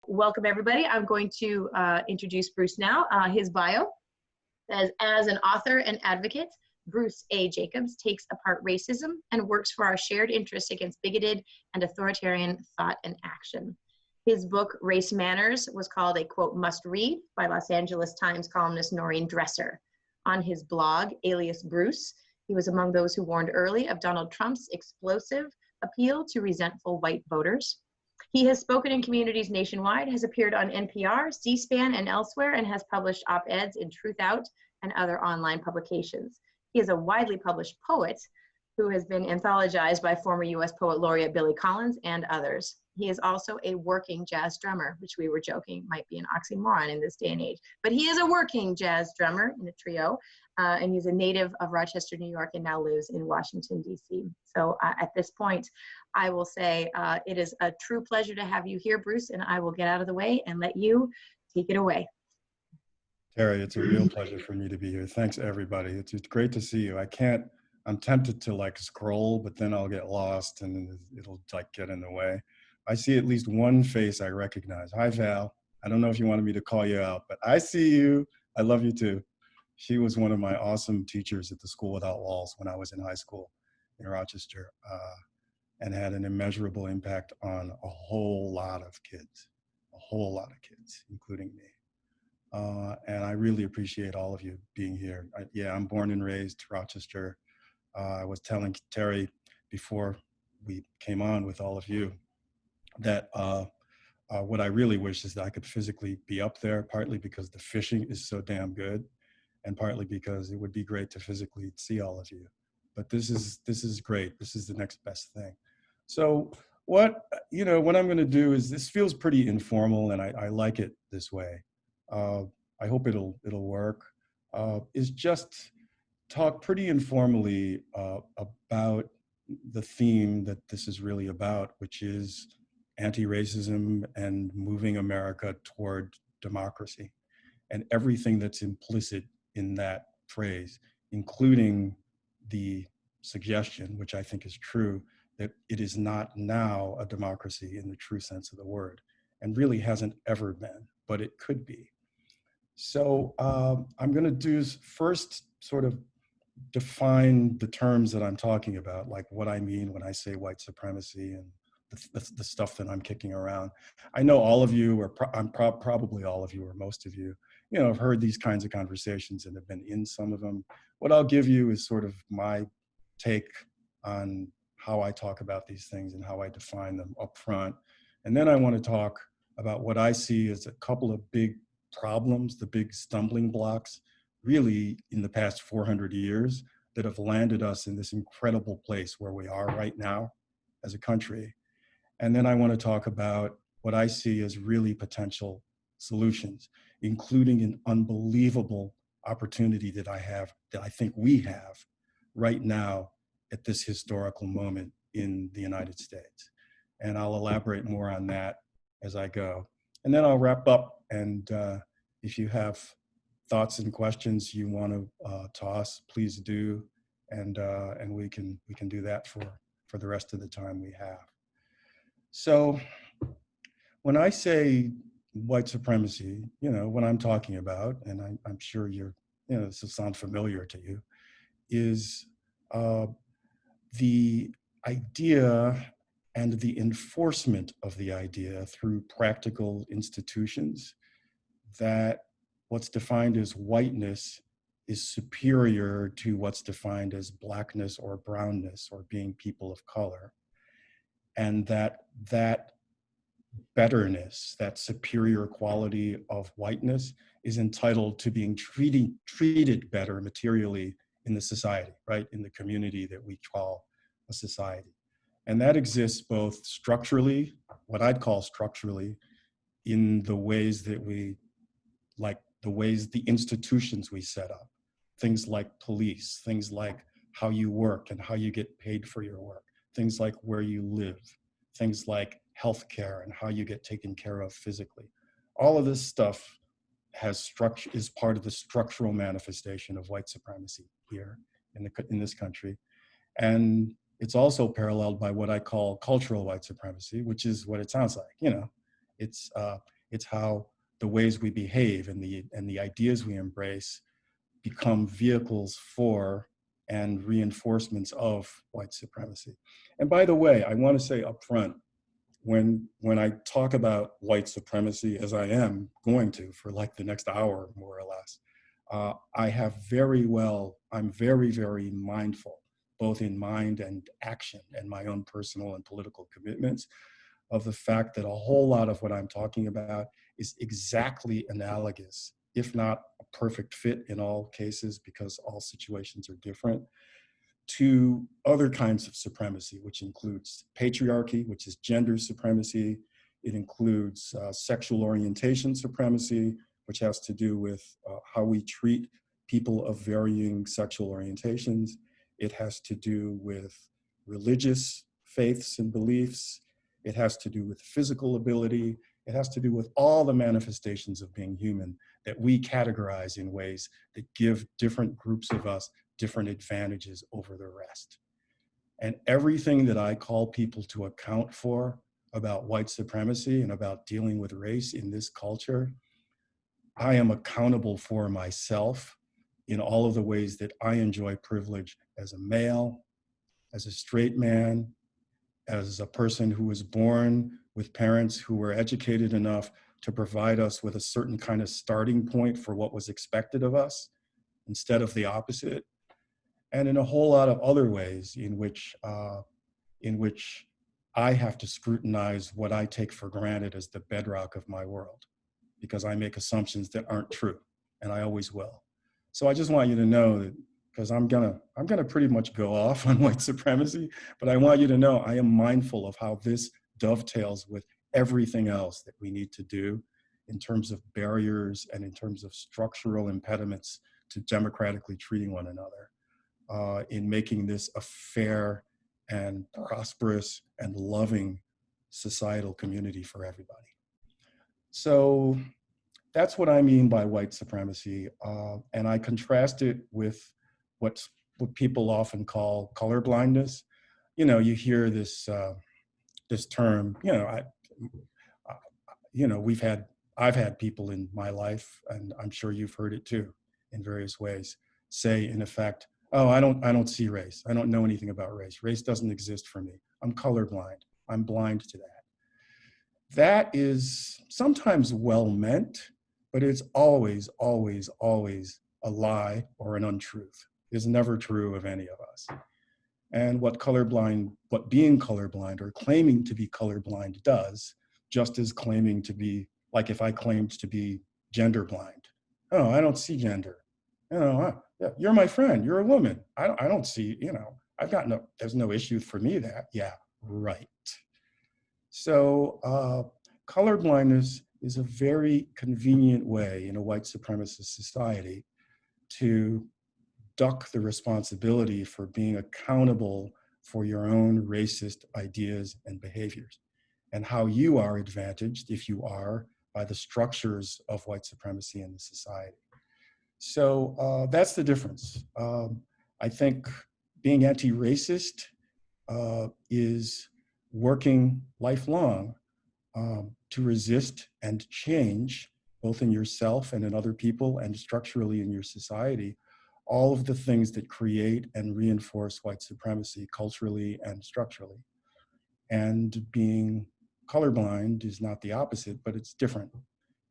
Welcome, everybody. I'm going to introduce Bruce now. His bio as an author and advocate, Bruce A. Jacobs takes apart racism and works for our shared interests against bigoted and authoritarian thought and action. His book, Race Manners, was called a, quote, must-read by Los Angeles Times columnist Noreen Dresser. On his blog, Alias Bruce, he was among those who warned early of Donald Trump's explosive appeal to resentful white voters. He has spoken in communities nationwide, has appeared on NPR, C-SPAN, and elsewhere, and has published op-eds in Truth Out and other online publications. He is a widely published poet who has been anthologized by former U.S. Poet Laureate Billy Collins and others. He is also a working jazz drummer, which we were joking might be an oxymoron in this day and age. But he is a working jazz drummer in a trio, and he's a native of Rochester, New York, and now lives in Washington, D.C. So at this point, I will say it is a true pleasure to have you here, Bruce, and I will get out of the way and let you take it away. Terry, it's a real pleasure for me to be here. Thanks, everybody. It's great to see you. I'm tempted to like scroll, but then I'll get lost and it'll like get in the way. I see at least one face I recognize. Hi, Val. I don't know if you wanted me to call you out, but I see you. I love you too. She was one of my awesome teachers at the School Without Walls when I was in high school in Rochester, and had an immeasurable impact on a whole lot of kids, including me. And I really appreciate all of you being here. I'm born and raised Rochester. I was telling Terry before we came on with all of you that what I really wish is that I could physically be up there, partly because the fishing is so damn good, and partly because it would be great to physically see all of you. But this is great. This is the next best thing. So what I'm going to do is, this feels pretty informal, and I like it this way. I hope it'll work. Is just talk pretty informally about the theme that this is really about, which is anti-racism and moving America toward democracy, and everything that's implicit in that phrase, including the suggestion, which I think is true, that it is not now a democracy in the true sense of the word, and really hasn't ever been, but it could be. So I'm going to do first sort of define the terms that I'm talking about, like what I mean when I say white supremacy and the stuff that I'm kicking around. I know all of you, or probably all of you, or most of you, have heard these kinds of conversations and have been in some of them. What I'll give you is sort of my take on how I talk about these things and how I define them up front. And then I want to talk about what I see as a couple of big problems, the big stumbling blocks, really in the past 400 years that have landed us in this incredible place where we are right now as a country. And then I want to talk about what I see as really potential solutions, including an unbelievable opportunity that I think we have right now at this historical moment in the United States. And I'll elaborate more on that as I go. And then I'll wrap up, and if you have thoughts and questions you want to toss, please do, and we can do that for the rest of the time we have. So when I say white supremacy, what I'm talking about, and I'm sure this will sound familiar to you, is the idea and the enforcement of the idea through practical institutions that what's defined as whiteness is superior to what's defined as blackness or brownness or being people of color. And that betterness, that superior quality of whiteness, is entitled to being treated better materially in the society, right? In the community that we call a society. And that exists both structurally, what I'd call structurally, in the ways that the institutions we set up, things like police, things like how you work and how you get paid for your work, things like where you live, things like healthcare and how you get taken care of physically. All of this stuff is part of the structural manifestation of white supremacy here in this country. And it's also paralleled by what I call cultural white supremacy, which is what it sounds like. It's It's how the ways we behave and the ideas we embrace become vehicles for and reinforcements of white supremacy. And by the way, I want to say up front, when I talk about white supremacy, as I am going to for like the next hour, more or less, I'm very, very mindful, both in mind and action and my own personal and political commitments, of the fact that a whole lot of what I'm talking about is exactly analogous, if not a perfect fit in all cases, because all situations are different, to other kinds of supremacy, which includes patriarchy, which is gender supremacy. It includes sexual orientation supremacy, which has to do with how we treat people of varying sexual orientations. It has to do with religious faiths and beliefs. It has to do with physical ability. It has to do with all the manifestations of being human that we categorize in ways that give different groups of us different advantages over the rest. And everything that I call people to account for about white supremacy and about dealing with race in this culture, I am accountable for myself in all of the ways that I enjoy privilege as a male, as a straight man, as a person who was born with parents who were educated enough to provide us with a certain kind of starting point for what was expected of us instead of the opposite, and in a whole lot of other ways in which I have to scrutinize what I take for granted as the bedrock of my world, because I make assumptions that aren't true, and I always will. So I just want you to know that, because I'm gonna pretty much go off on white supremacy, but I want you to know I am mindful of how this dovetails with everything else that we need to do in terms of barriers and in terms of structural impediments to democratically treating one another, in making this a fair and prosperous and loving societal community for everybody. So that's what I mean by white supremacy. And I contrast it with what people often call color blindness. You know, you hear this term, I've had people in my life, and I'm sure you've heard it too, in various ways, say in effect, "Oh, I don't see race. I don't know anything about race. Race doesn't exist for me. I'm colorblind. I'm blind to that." That is sometimes well meant, but it's always, always, always a lie or an untruth. It's never true of any of us. And what being colorblind or claiming to be colorblind does, just as claiming to be, like if I claimed to be gender blind. Oh, I don't see gender. Yeah, you're my friend, you're a woman. I don't see, there's no issue for me that. Yeah, right. So colorblindness is a very convenient way in a white supremacist society to duck the responsibility for being accountable for your own racist ideas and behaviors, and how you are advantaged, if you are, by the structures of white supremacy in the society. So that's the difference. I think being anti-racist is working lifelong to resist and change, both in yourself and in other people and structurally in your society, all of the things that create and reinforce white supremacy culturally and structurally. And being colorblind is not the opposite, but it's different.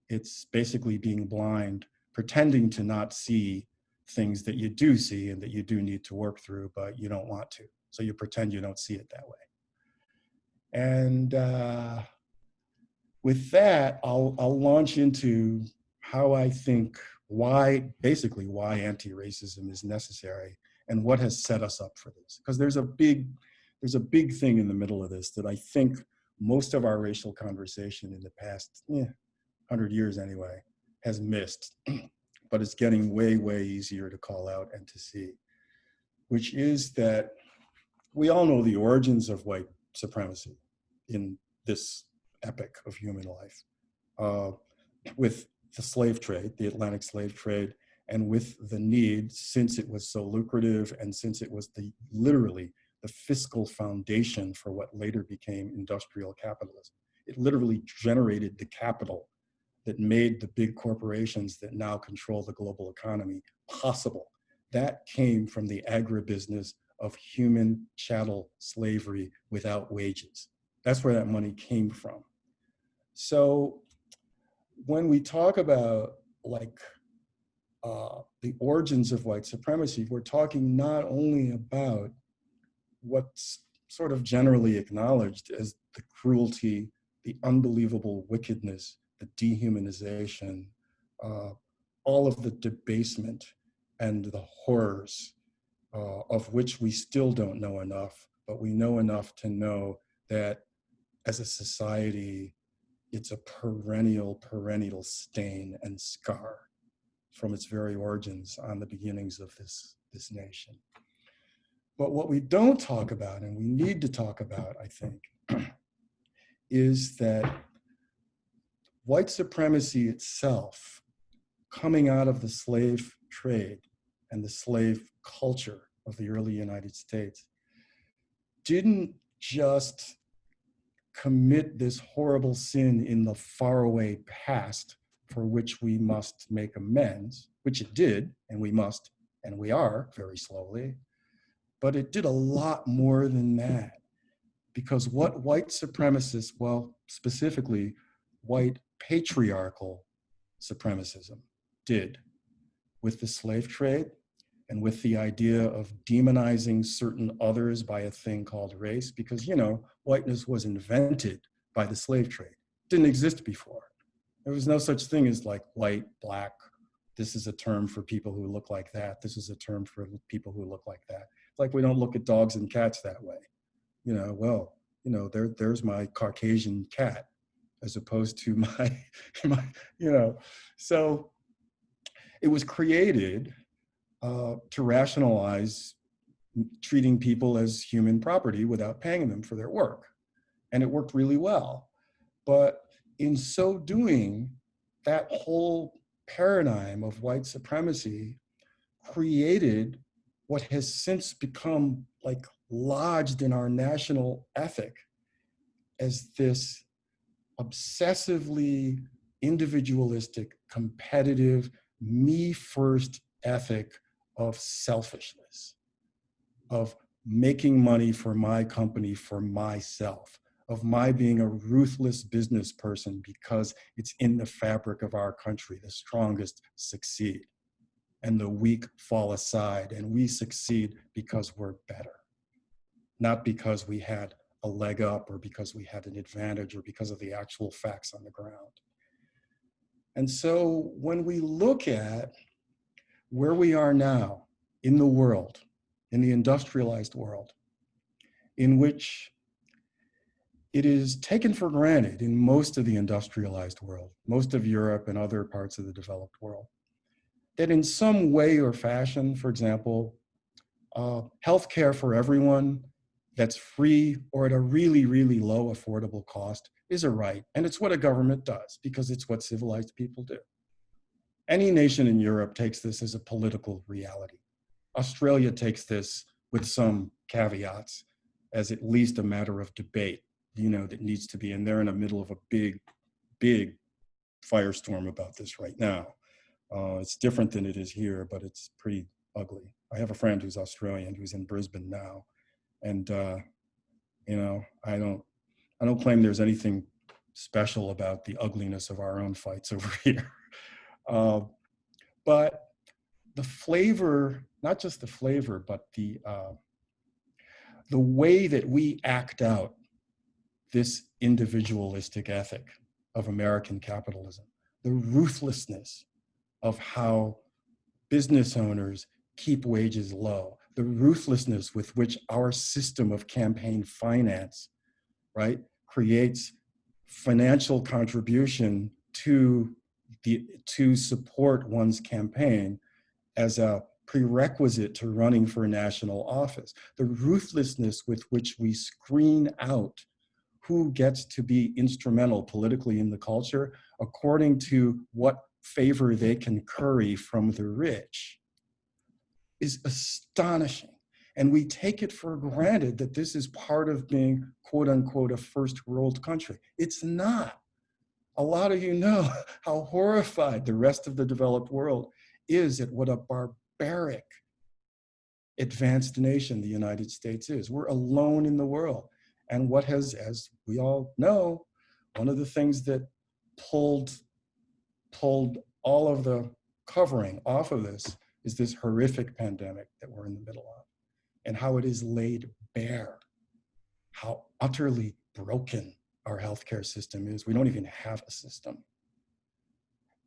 It's basically being blind, pretending to not see things that you do see and that you do need to work through, but you don't want to. So you pretend you don't see it that way. And with that, I'll launch into how I think basically why anti-racism is necessary and what has set us up for this. Because there's a big thing in the middle of this that I think most of our racial conversation in the past 100 years anyway has missed, but it's getting way, way easier to call out and to see, which is that we all know the origins of white supremacy in this epic of human life, with the slave trade, the Atlantic slave trade, and with the need, since it was so lucrative and since it was literally the fiscal foundation for what later became industrial capitalism. It literally generated the capital that made the big corporations that now control the global economy possible. That came from the agribusiness of human chattel slavery without wages. That's where that money came from. So when we talk about like the origins of white supremacy, we're talking not only about what's sort of generally acknowledged as the cruelty, the unbelievable wickedness, the dehumanization, all of the debasement and the horrors of which we still don't know enough, but we know enough to know that as a society, it's a perennial stain and scar from its very origins on the beginnings of this nation. But what we don't talk about, and we need to talk about, I think, is that white supremacy itself, coming out of the slave trade and the slave culture of the early United States, didn't just commit this horrible sin in the faraway past for which we must make amends, which it did, and we must, and we are very slowly, but it did a lot more than that. Because what white supremacists, well, specifically white patriarchal supremacism did with the slave trade and with the idea of demonizing certain others by a thing called race, because, you know, whiteness was invented by the slave trade. It didn't exist before. There was no such thing as like white, black. This is a term for people who look like that. This is a term for people who look like that. It's like we don't look at dogs and cats that way. You know, well, you know, there's my Caucasian cat as opposed to my, you know. So it was created to rationalize treating people as human property without paying them for their work. And it worked really well. But in so doing, that whole paradigm of white supremacy created what has since become like lodged in our national ethic as this obsessively individualistic, competitive, me first ethic of selfishness, of making money for my company, for myself, of my being a ruthless business person because it's in the fabric of our country. The strongest succeed and the weak fall aside, and we succeed because we're better, not because we had a leg up or because we had an advantage or because of the actual facts on the ground. And so when we look at where we are now in the world, in the industrialized world, in which it is taken for granted in most of the industrialized world, most of Europe and other parts of the developed world, that in some way or fashion, for example, healthcare for everyone that's free or at a really, really low affordable cost is a right. And it's what a government does because it's what civilized people do. Any nation in Europe takes this as a political reality. Australia takes this with some caveats as at least a matter of debate, you know, that needs to be, and they're in the middle of a big, big firestorm about this right now. It's different than it is here, but it's pretty ugly. I have a friend who's Australian who's in Brisbane now. And, you know, I don't claim there's anything special about the ugliness of our own fights over here. But the flavor, not just the flavor, but the way that we act out this individualistic ethic of American capitalism, the ruthlessness of how business owners keep wages low, the ruthlessness with which our system of campaign finance, right, creates financial contribution to support one's campaign as a prerequisite to running for national office, the ruthlessness with which we screen out who gets to be instrumental politically in the culture according to what favor they can curry from the rich is astonishing. And we take it for granted that this is part of being, quote unquote, a first world country. It's not. A lot of you know how horrified the rest of the developed world is at what a barbaric advanced nation the United States is. We're alone in the world. And what has, as we all know, one of the things that pulled all of the covering off of this is this horrific pandemic that we're in the middle of, and how it is laid bare how utterly broken our healthcare system is. We don't even have a system.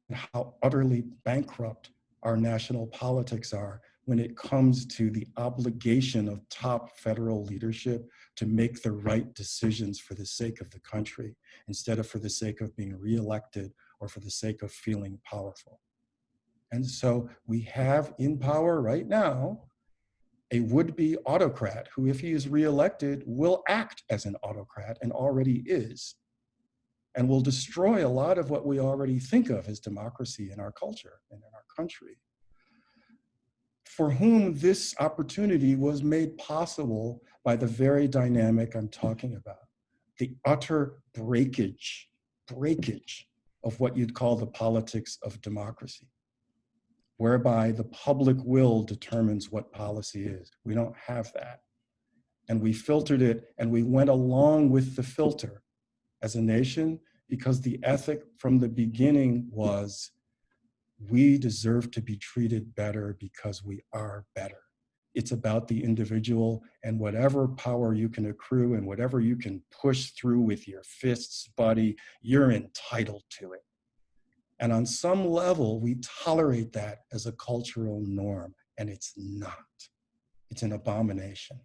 And how utterly bankrupt our national politics are when it comes to the obligation of top federal leadership to make the right decisions for the sake of the country, instead of for the sake of being reelected or for the sake of feeling powerful. And so we have in power right now a would-be autocrat who, if he is reelected, will act as an autocrat and already is, and will destroy a lot of what we already think of as democracy in our culture and in our country, for whom this opportunity was made possible by the very dynamic I'm talking about, the utter breakage of what you'd call the politics of democracy, whereby the public will determines what policy is. We don't have that. And we filtered it, and we went along with the filter as a nation, because the ethic from the beginning was, we deserve to be treated better because we are better. It's about the individual, and whatever power you can accrue and whatever you can push through with your fists, buddy, you're entitled to it. And on some level, we tolerate that as a cultural norm, and it's not. It's an abomination.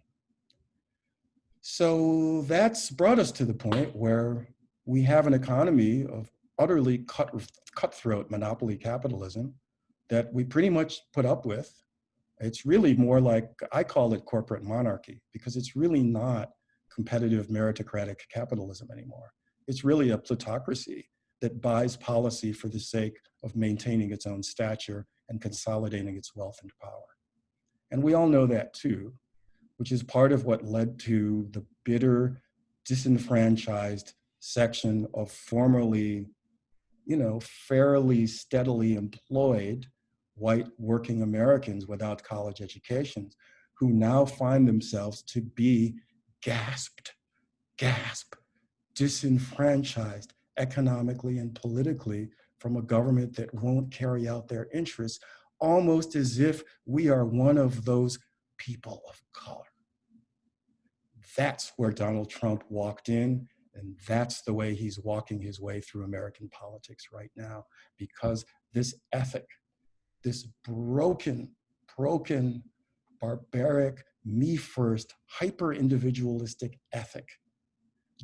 So that's brought us to the point where we have an economy of utterly cutthroat monopoly capitalism that we pretty much put up with. It's really more like, I call it corporate monarchy, because it's really not competitive meritocratic capitalism anymore. It's really a plutocracy that buys policy for the sake of maintaining its own stature and consolidating its wealth and power. And we all know that too, which is part of what led to the bitter, disenfranchised section of formerly, fairly steadily employed white working Americans without college educations, who now find themselves to be disenfranchised economically and politically from a government that won't carry out their interests, almost as if we are one of those people of color. That's where Donald Trump walked in, and that's the way he's walking his way through American politics right now, because this ethic, this broken, barbaric, me first, hyper-individualistic ethic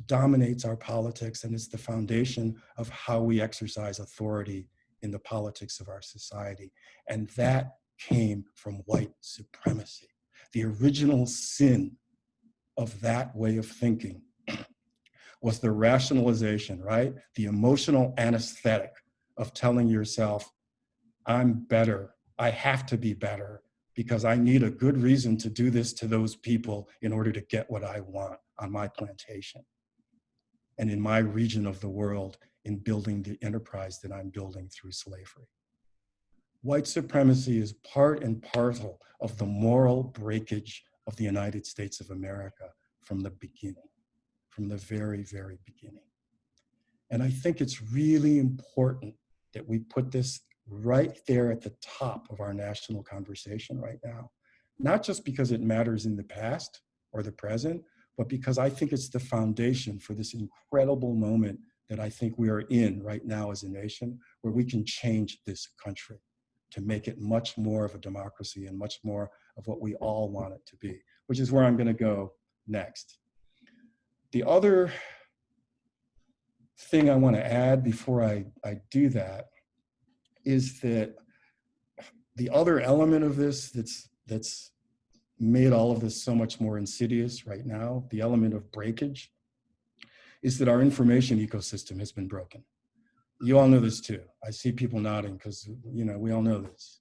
dominates our politics, and is the foundation of how we exercise authority in the politics of our society. And that came from white supremacy. The original sin of that way of thinking was the rationalization, right? The emotional anesthetic of telling yourself, I'm better, I have to be better, because I need a good reason to do this to those people in order to get what I want on my plantation and in my region of the world, in building the enterprise that I'm building through slavery. White supremacy is part and parcel of the moral breakage of the United States of America from the beginning, from the very, very beginning. And I think it's really important that we put this right there at the top of our national conversation right now, not just because it matters in the past or the present, but because I think it's the foundation for this incredible moment that I think we are in right now as a nation, where we can change this country to make it much more of a democracy and much more of what we all want it to be, which is where I'm going to go next. The other thing I want to add before I do that is that the other element of this that's made all of this so much more insidious right now, the element of breakage, is that our information ecosystem has been broken. You all know this too. I see people nodding because, we all know this.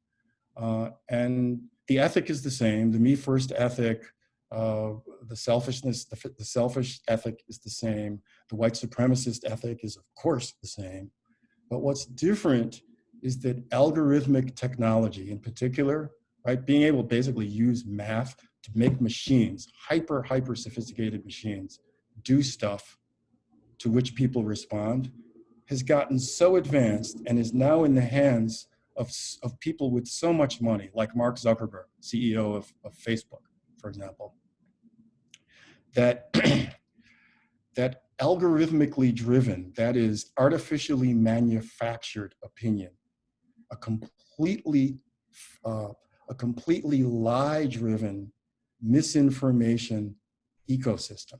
And the ethic is the same. The me first ethic, the selfishness, the selfish ethic is the same. The white supremacist ethic is, of course, the same. But what's different is that algorithmic technology in particular, right, being able to basically use math to make machines, hyper sophisticated machines, do stuff to which people respond, has gotten so advanced and is now in the hands of people with so much money, like Mark Zuckerberg, CEO of Facebook, for example, that that algorithmically driven, that is artificially manufactured opinion, a completely lie-driven misinformation ecosystem,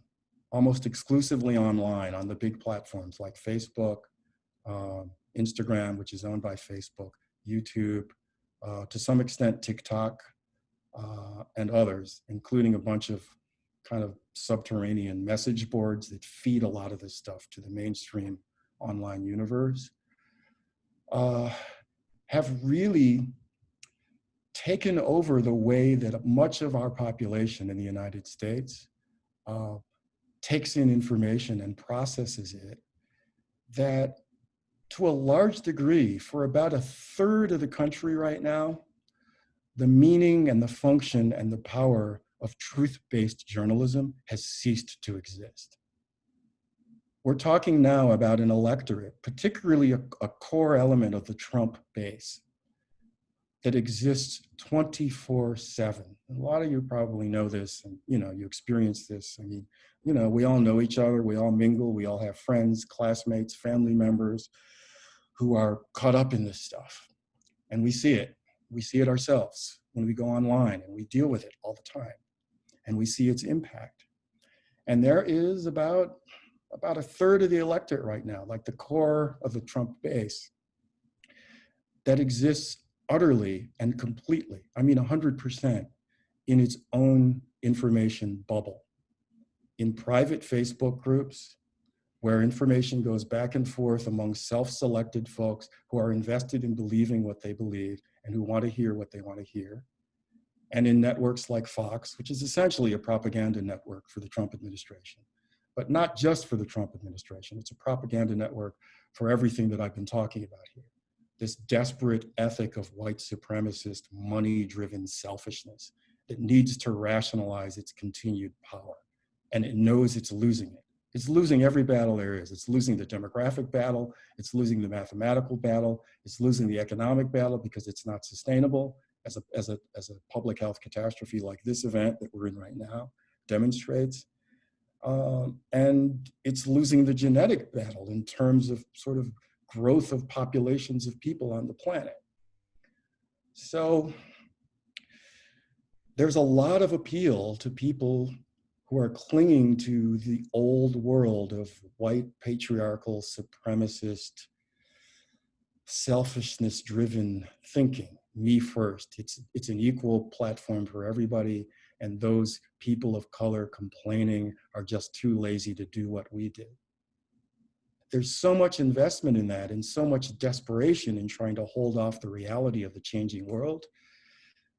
almost exclusively online on the big platforms like Facebook, Instagram, which is owned by Facebook, YouTube, to some extent TikTok, and others, including a bunch of kind of subterranean message boards that feed a lot of this stuff to the mainstream online universe, have really taken over the way that much of our population in the United States takes in information and processes it, that to a large degree, for about a third of the country right now, the meaning and the function and the power of truth-based journalism has ceased to exist. We're talking now about an electorate, particularly a core element of the Trump base, that exists 24/7. A lot of you probably know this, and you experience this. I mean, we all know each other, we all mingle, we all have friends, classmates, family members who are caught up in this stuff. And we see it. We see it ourselves when we go online, and we deal with it all the time. And we see its impact. And there is about a third of the electorate right now, like the core of the Trump base, that exists utterly and completely, 100%, in its own information bubble, in private Facebook groups where information goes back and forth among self-selected folks who are invested in believing what they believe and who want to hear what they want to hear, and in networks like Fox, which is essentially a propaganda network for the Trump administration, but not just for the Trump administration. It's a propaganda network for everything that I've been talking about here. This desperate ethic of white supremacist, money-driven selfishness that needs to rationalize its continued power. And it knows it's losing it. It's losing every battle there is. It's losing the demographic battle. It's losing the mathematical battle. It's losing the economic battle because it's not sustainable as a public health catastrophe like this event that we're in right now demonstrates. And it's losing the genetic battle in terms of sort of growth of populations of people on the planet. So there's a lot of appeal to people who are clinging to the old world of white, patriarchal, supremacist, selfishness-driven thinking. Me first. It's an equal platform for everybody, and those people of color complaining are just too lazy to do what we did. There's so much investment in that and so much desperation in trying to hold off the reality of the changing world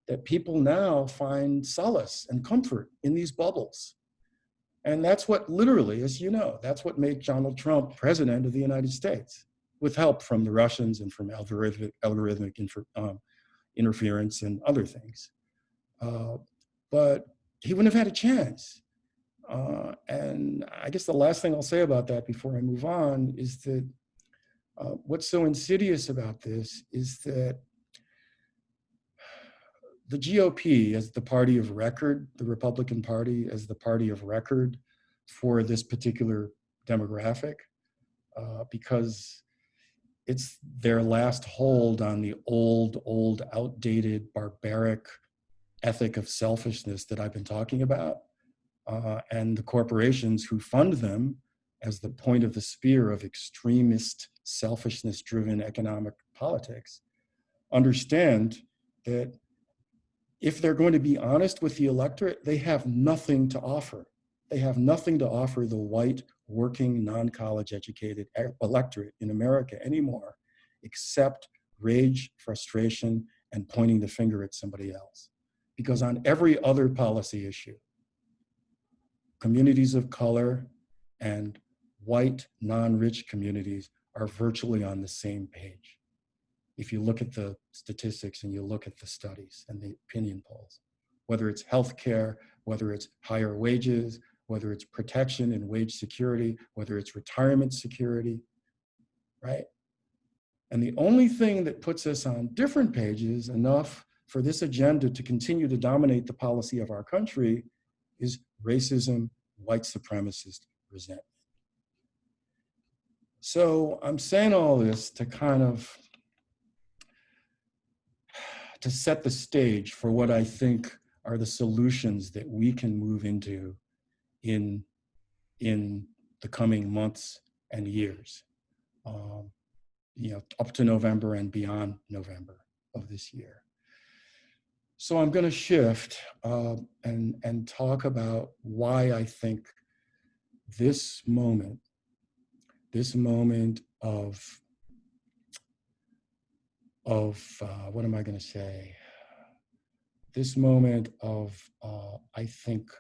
that people now find solace and comfort in these bubbles. And that's what literally, as you know, that's what made Donald Trump president of the United States, with help from the Russians and from algorithmic interference and other things. But he wouldn't have had a chance. And I guess the last thing I'll say about that before I move on is that what's so insidious about this is that the GOP as the party of record, the Republican Party as the party of record for this particular demographic, because it's their last hold on the old, outdated, barbaric ethic of selfishness that I've been talking about. And the corporations who fund them as the point of the spear of extremist, selfishness-driven economic politics understand that if they're going to be honest with the electorate, they have nothing to offer. They have nothing to offer the white, working, non-college educated electorate in America anymore, except rage, frustration, and pointing the finger at somebody else. Because on every other policy issue, communities of color and white, non-rich communities are virtually on the same page. If you look at the statistics and you look at the studies and the opinion polls, whether it's healthcare, whether it's higher wages, whether it's protection and wage security, whether it's retirement security, right? And the only thing that puts us on different pages enough for this agenda to continue to dominate the policy of our country is racism, white supremacist resentment. So I'm saying all this to kind of to set the stage for what I think are the solutions that we can move into in the coming months and years, up to November and beyond November of this year. So I'm going to shift and talk about why I think this moment of what am I going to say? This moment of I think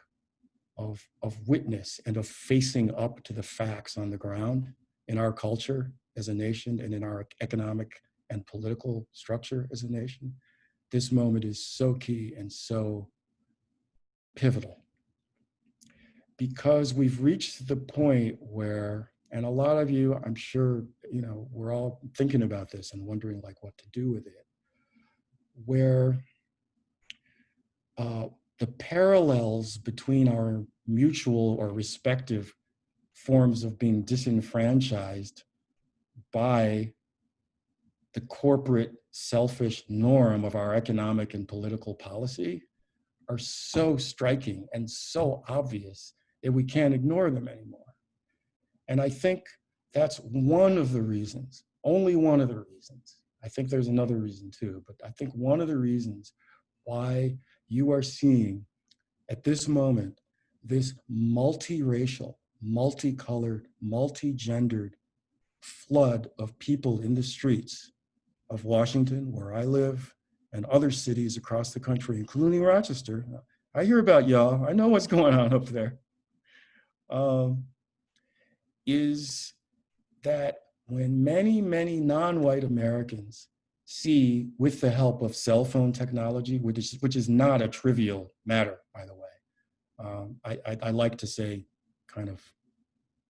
of witness and of facing up to the facts on the ground in our culture as a nation and in our economic and political structure as a nation. This moment is so key and so pivotal because we've reached the point where, and a lot of you, I'm sure, we're all thinking about this and wondering like what to do with it, where the parallels between our mutual or respective forms of being disenfranchised by the corporate selfish norm of our economic and political policy are so striking and so obvious that we can't ignore them anymore. And I think that's one of the reasons, only one of the reasons. I think there's another reason too, but I think one of the reasons why you are seeing at this moment this multiracial, multicolored, multigendered flood of people in the streets of Washington, where I live, and other cities across the country, including Rochester. I hear about y'all. I know what's going on up there. Is that when many, many non-white Americans see, with the help of cell phone technology, which is not a trivial matter, by the way. I like to say, kind of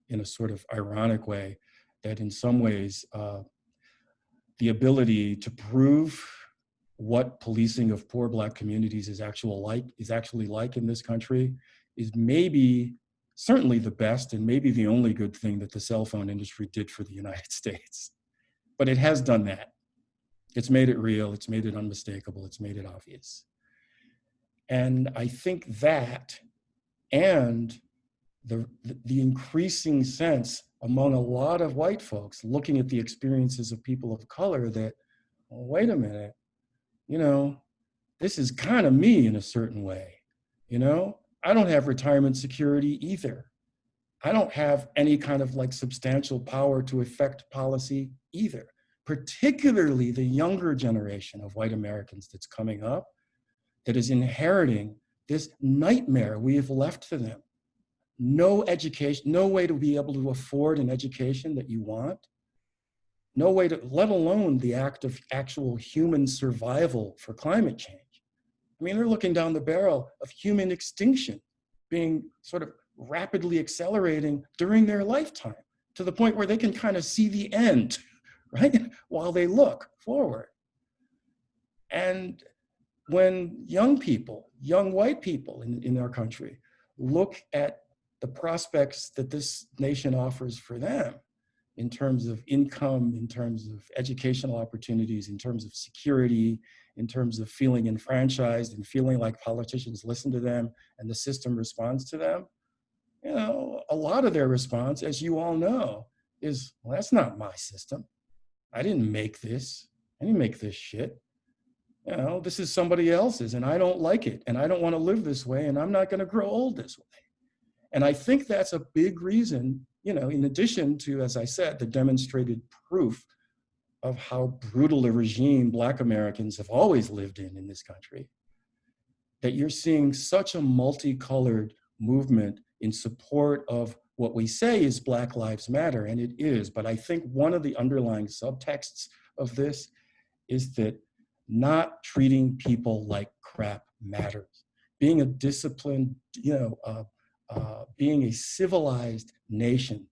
in a sort of ironic way, that in some ways, the ability to prove what policing of poor Black communities is actually like in this country is maybe certainly the best and maybe the only good thing that the cell phone industry did for the United States. But it has done that. It's made it real, it's made it unmistakable, it's made it obvious. And I think that, and the increasing sense among a lot of white folks looking at the experiences of people of color that, well, wait a minute, this is kind of me in a certain way. I don't have retirement security either. I don't have any kind of like substantial power to affect policy either, particularly the younger generation of white Americans that's coming up that is inheriting this nightmare we have left to them. No education, no way to be able to afford an education that you want. No way to, let alone the act of actual human survival for climate change. I mean, they're looking down the barrel of human extinction being sort of rapidly accelerating during their lifetime to the point where they can kind of see the end, right? While they look forward. And when young people, young white people in our country look at the prospects that this nation offers for them in terms of income, in terms of educational opportunities, in terms of security, in terms of feeling enfranchised and feeling like politicians listen to them and the system responds to them, a lot of their response, as you all know, is, well, that's not my system. I didn't make this. I didn't make this shit. This is somebody else's and I don't like it and I don't want to live this way and I'm not going to grow old this way. And I think that's a big reason, in addition to, as I said, the demonstrated proof of how brutal a regime Black Americans have always lived in this country, that you're seeing such a multicolored movement in support of what we say is Black Lives Matter, and it is, but I think one of the underlying subtexts of this is that not treating people like crap matters. Being a disciplined, being a civilized nation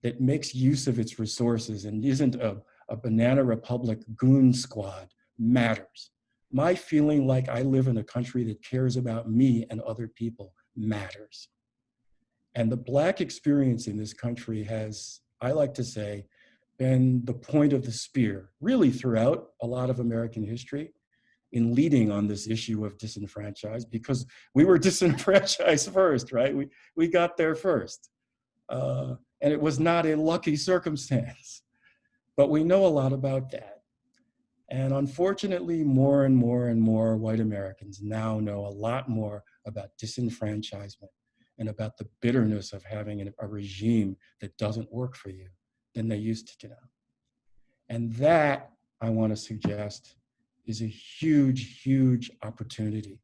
that makes use of its resources and isn't a banana republic goon squad matters. My feeling like I live in a country that cares about me and other people matters. And the Black experience in this country has, I like to say, been the point of the spear, really throughout a lot of American history, in leading on this issue of disenfranchised, because we were disenfranchised first, right? We got there first. And it was not a lucky circumstance, but we know a lot about that. And unfortunately, more and more and more white Americans now know a lot more about disenfranchisement and about the bitterness of having a regime that doesn't work for you than they used to know. And that, I want to suggest, is a huge, huge opportunity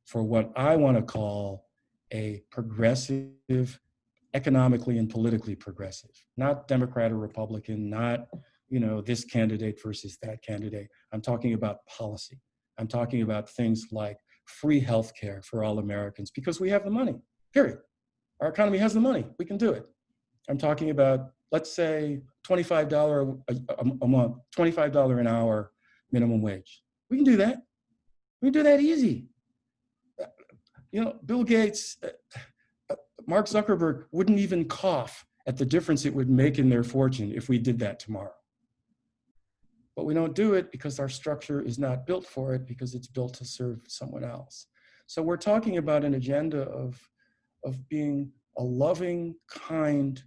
for what I want to call a progressive, economically and politically progressive, not Democrat or Republican, not this candidate versus that candidate. I'm talking about policy. I'm talking about things like free healthcare for all Americans because we have the money, period. Our economy has the money, we can do it. I'm talking about, let's say, $25 a month, $25 an hour minimum wage. We can do that. We can do that easy. Bill Gates, Mark Zuckerberg wouldn't even cough at the difference it would make in their fortune if we did that tomorrow. But we don't do it because our structure is not built for it, because it's built to serve someone else. So we're talking about an agenda of being a loving, kind,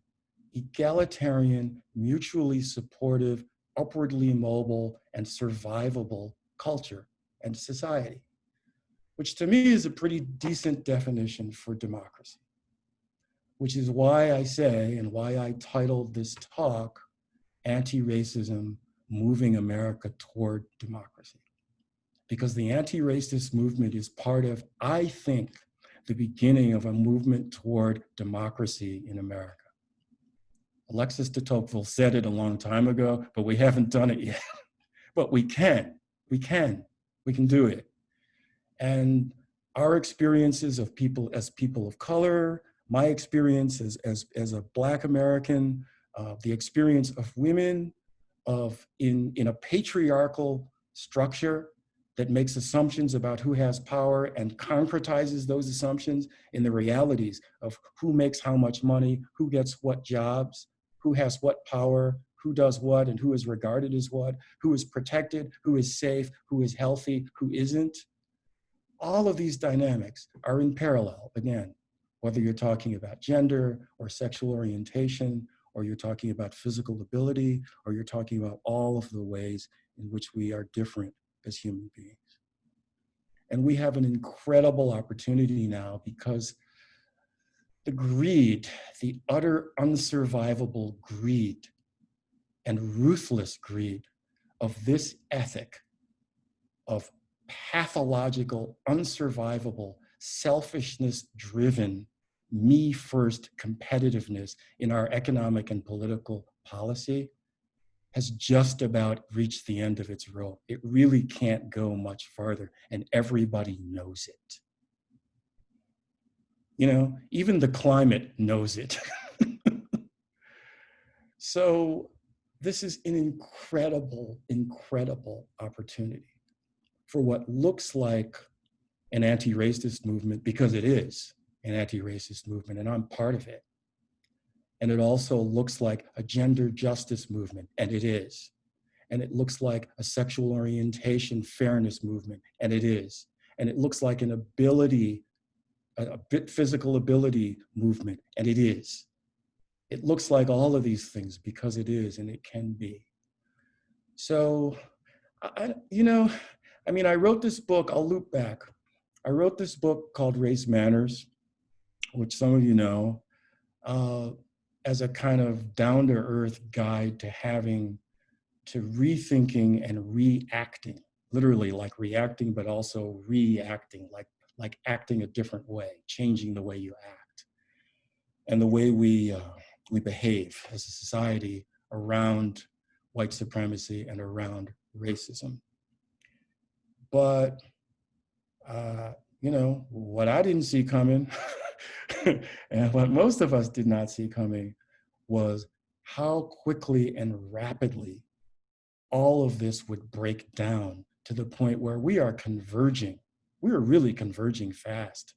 egalitarian, mutually supportive, upwardly mobile, and survivable culture and society, which to me is a pretty decent definition for democracy, which is why I say, and why I titled this talk, Anti-Racism, Moving America Toward Democracy. Because the anti-racist movement is part of, I think, the beginning of a movement toward democracy in America. Alexis de Tocqueville said it a long time ago, but we haven't done it yet. But we can do it. And our experiences of people as people of color, my experience as a Black American, the experience of women in a patriarchal structure that makes assumptions about who has power and concretizes those assumptions in the realities of who makes how much money, who gets what jobs, who has what power, who does what, and who is regarded as what, who is protected, who is safe, who is healthy, who isn't. All of these dynamics are in parallel, again, whether you're talking about gender or sexual orientation, or you're talking about physical ability, or you're talking about all of the ways in which we are different as human beings. And we have an incredible opportunity now because the greed, the utter unsurvivable greed and ruthless greed of this ethic of pathological, unsurvivable, selfishness-driven, me-first competitiveness in our economic and political policy has just about reached the end of its rope. It really can't go much farther, and everybody knows it. Even the climate knows it. So this is an incredible, incredible opportunity for what looks like an anti-racist movement, because it is an anti-racist movement, and I'm part of it. And it also looks like a gender justice movement, and it is. And it looks like a sexual orientation fairness movement, and it is. And it looks like an ability, a physical ability movement, and it is. It looks like all of these things because it is, and it can be. So, I wrote this book, I'll loop back. I wrote this book called Race Manners, which some of you know, as a kind of down-to-earth guide to rethinking and reacting, literally like reacting, but also reacting, like acting a different way, changing the way you act. and the way we behave as a society around white supremacy and around racism. But you know, what I didn't see coming, and what most of us did not see coming, was how quickly and rapidly all of this would break down to the point where we are converging. We are really converging fast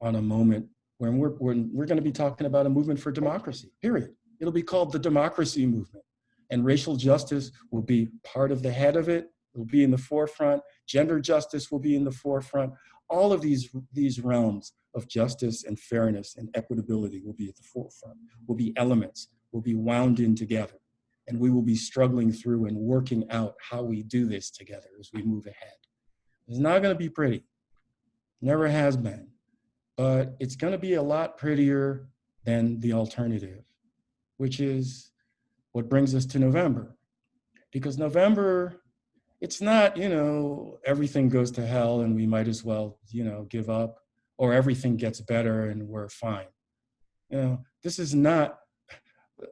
on a moment when we're going to be talking about a movement for democracy, period. It'll be called the democracy movement. And racial justice will be part of the head of it. It'll be in the forefront. Gender justice will be in the forefront. All of these realms of justice and fairness and equitability will be at the forefront, will be elements, will be wound in together. And we will be struggling through and working out how we do this together as we move ahead. It's not going to be pretty. Never has been. But it's going to be a lot prettier than the alternative, which is what brings us to November. Because November, it's not, you know, everything goes to hell and we might as well, you know, give up, or everything gets better and we're fine. You know, this is not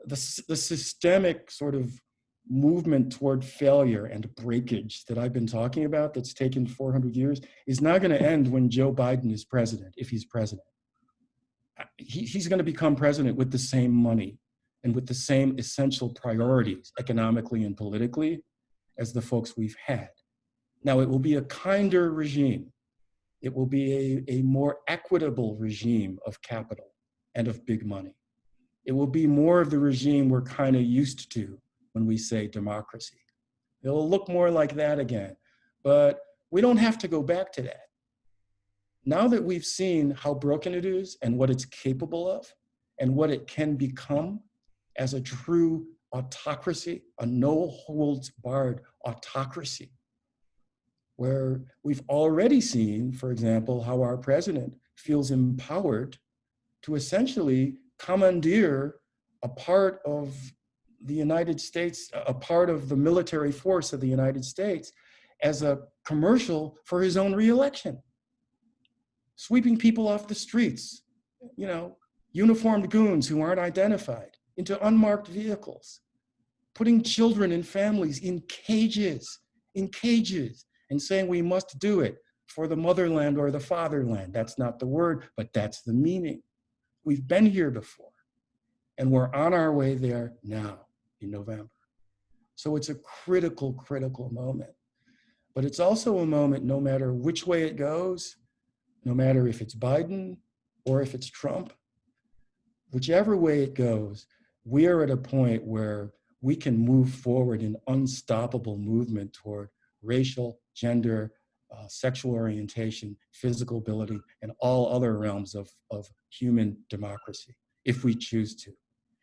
the systemic sort of movement toward failure and breakage that I've been talking about that's taken 400 years is not going to end when Joe Biden is president, if he's president. He's going to become president with the same money and with the same essential priorities, economically and politically, as the folks we've had. Now, it will be a kinder regime. It will be a more equitable regime of capital and of big money. It will be more of the regime we're kind of used to when we say democracy. It'll look more like that again, but we don't have to go back to that. Now that we've seen how broken it is and what it's capable of and what it can become as a true autocracy, a no-holds-barred autocracy, where we've already seen, for example, how our president feels empowered to essentially commandeer a part of the United States, a part of the military force of the United States as a commercial for his own reelection. Sweeping people off the streets, you know, uniformed goons who aren't identified into unmarked vehicles, putting children and families in cages, and saying we must do it for the motherland or the fatherland. That's not the word, but that's the meaning. We've been here before, and we're on our way there now in November. So it's a critical, critical moment. But it's also a moment, no matter which way it goes, no matter if it's Biden or if it's Trump, whichever way it goes, we are at a point where we can move forward in unstoppable movement toward racial, gender, sexual orientation, physical ability, and all other realms of human democracy, if we choose to.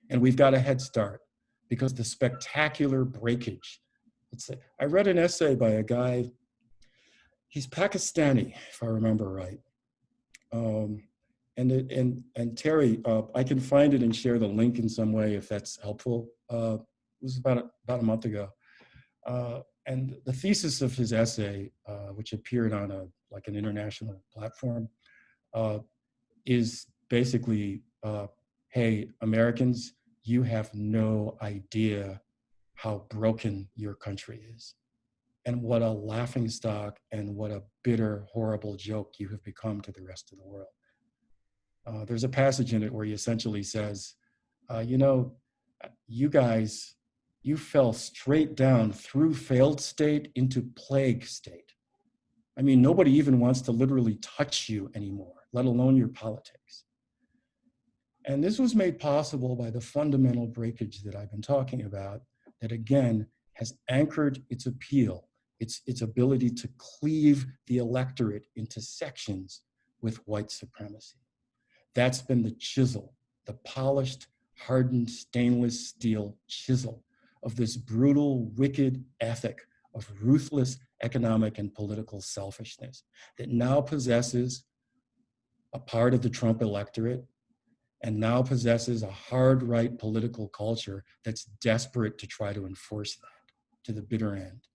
And we've got a head start because the spectacular breakage. I read an essay by a guy, he's Pakistani, if I remember right. And Terry, I can find it and share the link in some way if that's helpful. It was about a month ago. And the thesis of his essay, which appeared on an international platform, is basically, hey, Americans, you have no idea how broken your country is, and what a laughingstock and what a bitter, horrible joke you have become to the rest of the world. There's a passage in it where he essentially says, you know, you guys, you fell straight down through failed state into plague state. I mean, nobody even wants to literally touch you anymore, let alone your politics. And this was made possible by the fundamental breakage that I've been talking about, that again has anchored its appeal, its ability to cleave the electorate into sections with white supremacy. That's been the chisel, the polished, hardened, stainless steel chisel of this brutal, wicked ethic of ruthless economic and political selfishness that now possesses a part of the Trump electorate and now possesses a hard right political culture that's desperate to try to enforce that to the bitter end.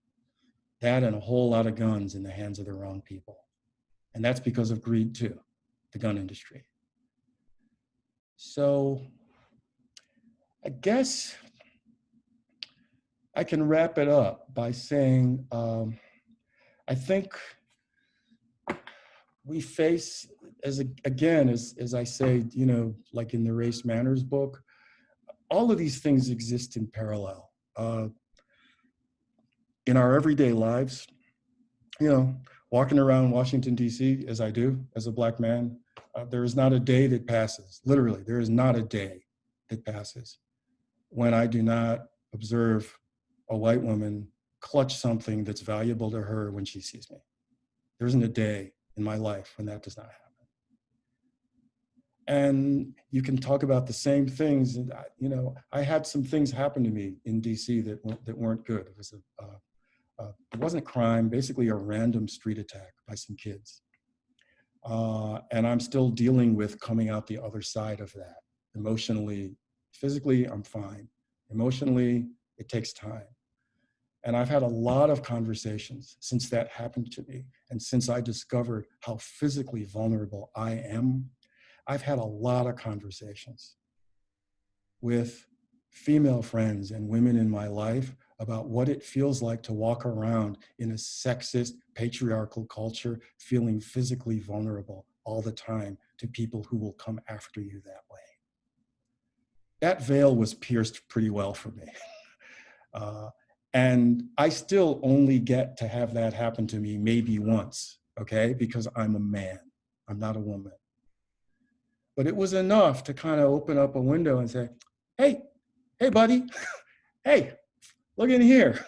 That and a whole lot of guns in the hands of the wrong people. And that's because of greed too, the gun industry. So I guess I can wrap it up by saying, I think we face, as I say, like in the Race Manners book, all of these things exist in parallel. In our everyday lives, walking around Washington, D.C., as I do as a Black man, there is not a day that passes, literally, there is not a day that passes when I do not observe a white woman clutch something that's valuable to her when she sees me. There isn't a day in my life when that does not happen. And you can talk about the same things. And I had some things happen to me in DC that weren't good. It wasn't a crime, basically a random street attack by some kids. And I'm still dealing with coming out the other side of that. Emotionally, physically, I'm fine. Emotionally, it takes time. And I've had a lot of conversations since that happened to me. And since I discovered how physically vulnerable I am, I've had a lot of conversations with female friends and women in my life about what it feels like to walk around in a sexist, patriarchal culture, feeling physically vulnerable all the time to people who will come after you that way. That veil was pierced pretty well for me. And I still only get to have that happen to me maybe once, okay? Because I'm a man, I'm not a woman. But it was enough to kind of open up a window and say, hey, buddy, hey, look in here.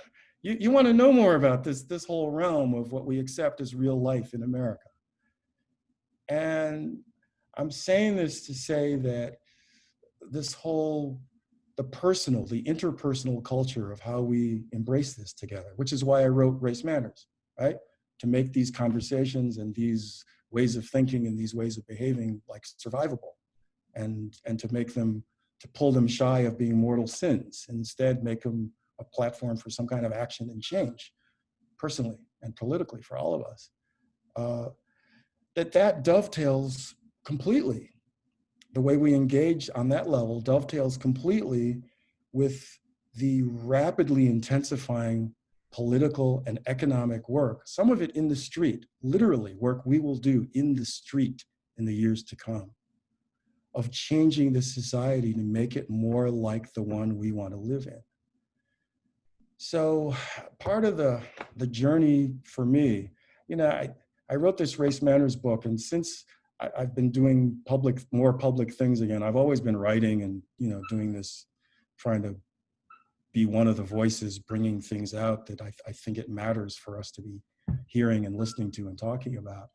You want to know more about this whole realm of what we accept as real life in America. And I'm saying this to say that the interpersonal culture of how we embrace this together, which is why I wrote Race Manners, right? To make these conversations and these ways of thinking and these ways of behaving like survivable, and to pull them shy of being mortal sins, and instead make them a platform for some kind of action and change, personally and politically for all of us. That dovetails completely. The way we engage on that level dovetails completely with the rapidly intensifying political and economic work, some of it in the street, literally work we will do in the street in the years to come, of changing the society to make it more like the one we want to live in. So part of the journey for me, I wrote this Race Manners book, and since I've been doing more public things again, I've always been writing and doing this, trying to be one of the voices bringing things out that I think it matters for us to be hearing and listening to and talking about.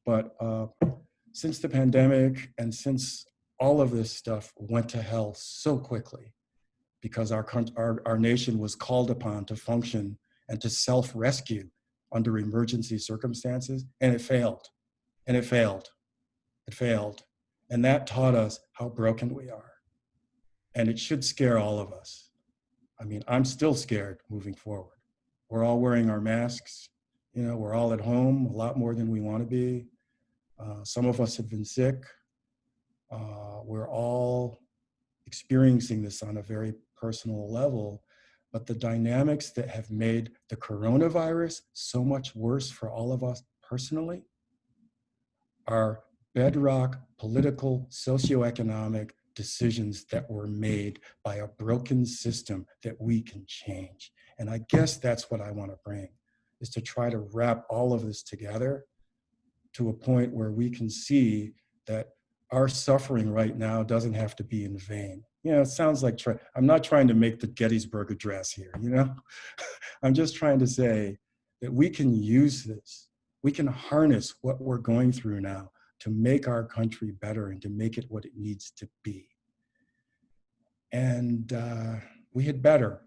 But since the pandemic and since all of this stuff went to hell so quickly, because our nation was called upon to function and to self-rescue under emergency circumstances, and it failed, and it failed, it failed. And that taught us how broken we are. And it should scare all of us. I mean, I'm still scared moving forward. We're all wearing our masks, we're all at home a lot more than we want to be. Some of us have been sick. We're all experiencing this on a very personal level, but the dynamics that have made the coronavirus so much worse for all of us personally are bedrock political, socioeconomic decisions that were made by a broken system that we can change. And I guess that's what I want to bring, is to try to wrap all of this together to a point where we can see that our suffering right now doesn't have to be in vain. It sounds like, I'm not trying to make the Gettysburg Address here, I'm just trying to say that we can use this. We can harness what we're going through now to make our country better and to make it what it needs to be. And we had better,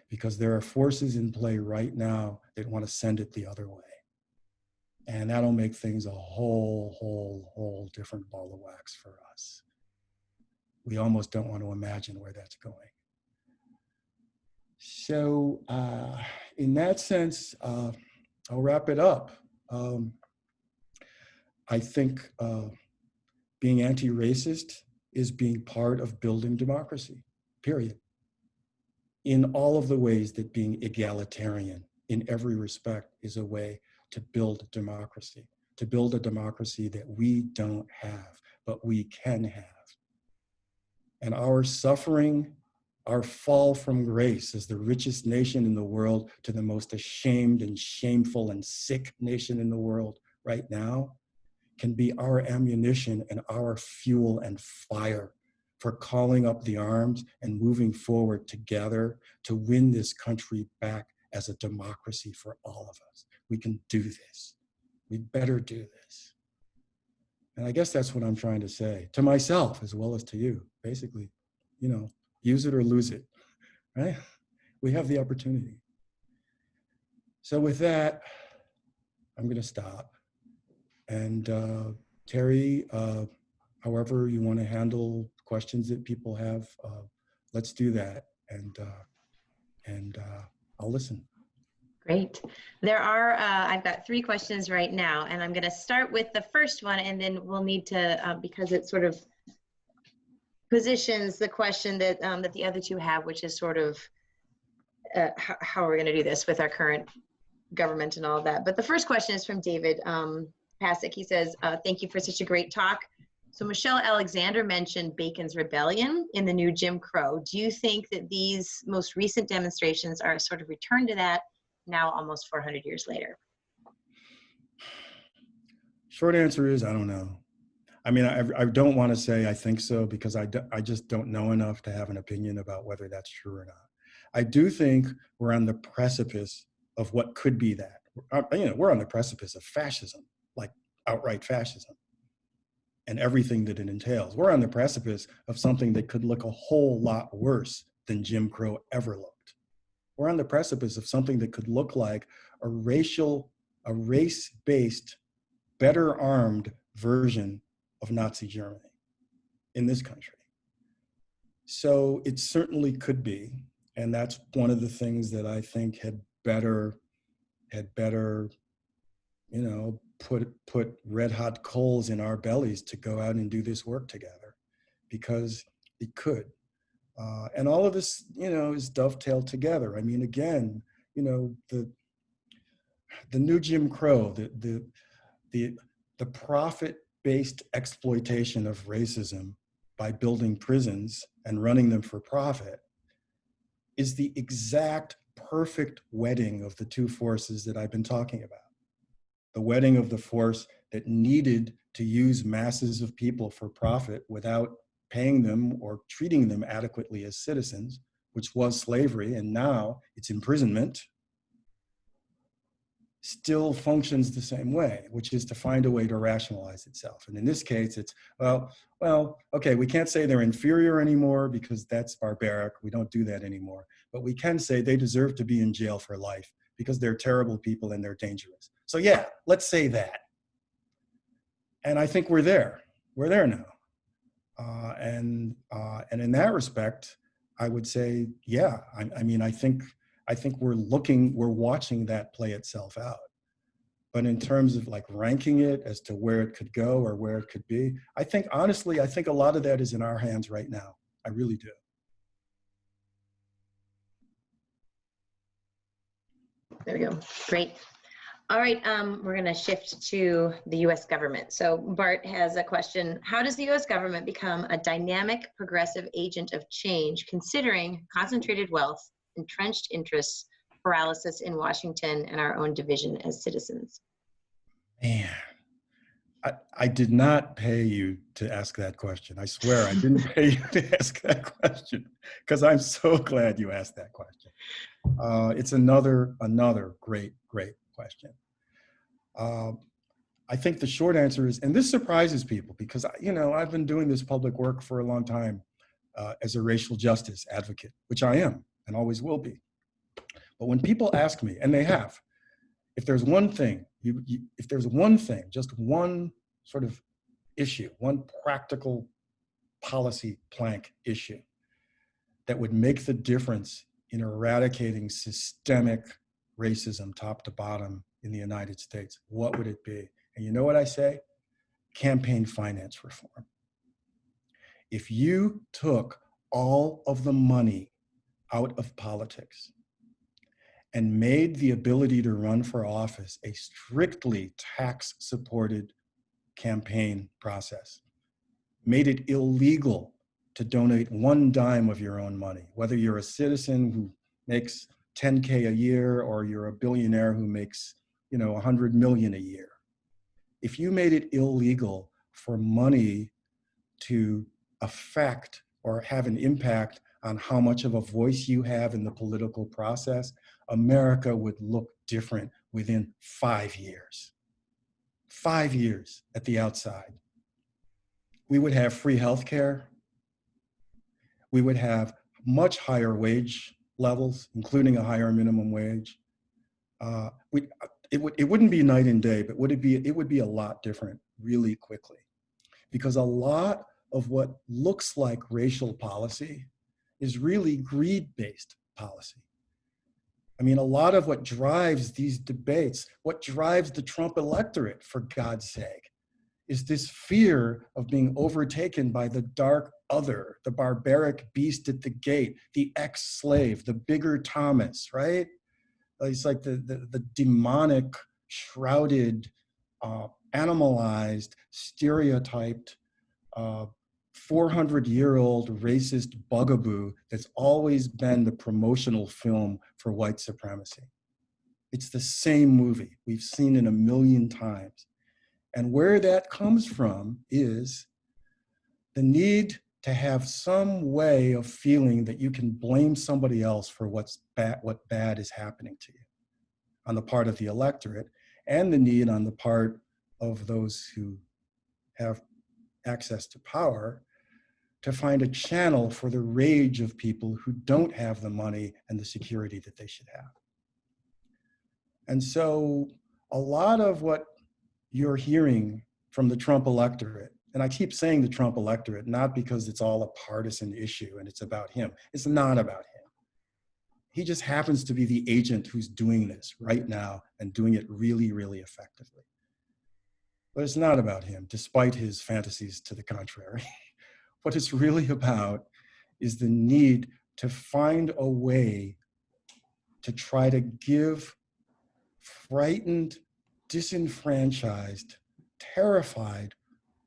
because there are forces in play right now that want to send it the other way. And that'll make things a whole different ball of wax for us. We almost don't want to imagine where that's going. So in that sense, I'll wrap it up. I think being anti-racist is being part of building democracy, period. In all of the ways that being egalitarian in every respect is a way to build democracy, to build a democracy that we don't have, but we can have. And our suffering, our fall from grace as the richest nation in the world to the most ashamed and shameful and sick nation in the world right now can be our ammunition and our fuel and fire for calling up the arms and moving forward together to win this country back as a democracy for all of us. We can do this. We better do this. And I guess that's what I'm trying to say to myself as well as to you. Basically, you know, use it or lose it, right? We have the opportunity. So with that, I'm going to stop. And Terry, however you want to handle questions that people have, let's do that. And I'll listen. Great. There are, I've got 3 questions right now, and I'm going to start with the first one, and then we'll need to, because it sort of positions the question that, that the other 2 have, which is sort of how we're going to do this with our current government and all of that. But the first question is from David Pasick. He says, thank you for such a great talk. So Michelle Alexander mentioned Bacon's Rebellion in the new Jim Crow. Do you think that these most recent demonstrations are a sort of return to that now almost 400 years later? Short answer is, I don't know. I mean, I don't want to say I think so because I just don't know enough to have an opinion about whether that's true or not. I do think we're on the precipice of what could be that. You know, we're on the precipice of fascism, like outright fascism, and everything that it entails. We're on the precipice of something that could look a whole lot worse than Jim Crow ever looked. We're on the precipice of something that could look like a race-based, better armed version of Nazi Germany in this country. So it certainly could be, and that's one of the things that I think had better, you know, put red hot coals in our bellies to go out and do this work together, because it could. And all of this, you know, is dovetailed together. I mean, again, you know, the new Jim Crow, the profit-based exploitation of racism by building prisons and running them for profit is the exact perfect wedding of the 2 forces that I've been talking about. The wedding of the force that needed to use masses of people for profit without paying them or treating them adequately as citizens, which was slavery, and now it's imprisonment, still functions the same way, which is to find a way to rationalize itself. And in this case, it's, well, okay, we can't say they're inferior anymore because that's barbaric. We don't do that anymore. But we can say they deserve to be in jail for life because they're terrible people and they're dangerous. So yeah, let's say that. And I think we're there. We're there now. And in that respect, I would say, yeah, I mean, I think we're watching that play itself out. But in terms of like ranking it as to where it could go or where it could be, I think, honestly, I think a lot of that is in our hands right now. I really do. There we go. Great. All right, we're going to shift to the U.S. government. So Bart has a question. How does the U.S. government become a dynamic, progressive agent of change, considering concentrated wealth, entrenched interests, paralysis in Washington, and our own division as citizens? Man, I did not pay you to ask that question. I swear I didn't pay you to ask that question, because I'm so glad you asked that question. It's another great question. I think the short answer is, and this surprises people because, you know, I've been doing this public work for a long time as a racial justice advocate, which I am and always will be. But when people ask me, and they have, if there's one thing, if there's one thing, just one sort of issue, one practical policy plank issue that would make the difference in eradicating systemic racism top to bottom in the United States, what would it be? And you know what I say? campaign finance reform. If you took all of the money out of politics and made the ability to run for office a strictly tax-supported campaign process, made it illegal to donate one dime of your own money, whether you're a citizen who makes 10K a year or you're a billionaire who makes 100 million a year. If you made it illegal for money to affect or have an impact on how much of a voice you have in the political process, America would look different within 5 years. 5 years at the outside. We would have free healthcare. We would have much higher wage levels, including a higher minimum wage. It wouldn't be night and day, but it would be a lot different really quickly. Because a lot of what looks like racial policy is really greed-based policy. I mean, a lot of what drives these debates, what drives the Trump electorate, for God's sake, is this fear of being overtaken by the dark other, the barbaric beast at the gate, the ex-slave, the bigger Thomas, right? It's like the demonic, shrouded, animalized, stereotyped, 400-year-old racist bugaboo that's always been the promotional film for white supremacy. It's the same movie. We've seen it a million times. And where that comes from is the need to have some way of feeling that you can blame somebody else for what bad is happening to you on the part of the electorate, and the need on the part of those who have access to power to find a channel for the rage of people who don't have the money and the security that they should have. And so a lot of what you're hearing from the Trump electorate, and I keep saying the Trump electorate, not because it's all a partisan issue and it's about him. It's not about him. He just happens to be the agent who's doing this right now and doing it really, really effectively. But it's not about him, despite his fantasies to the contrary. What it's really about is the need to find a way to try to give frightened, disenfranchised, terrified,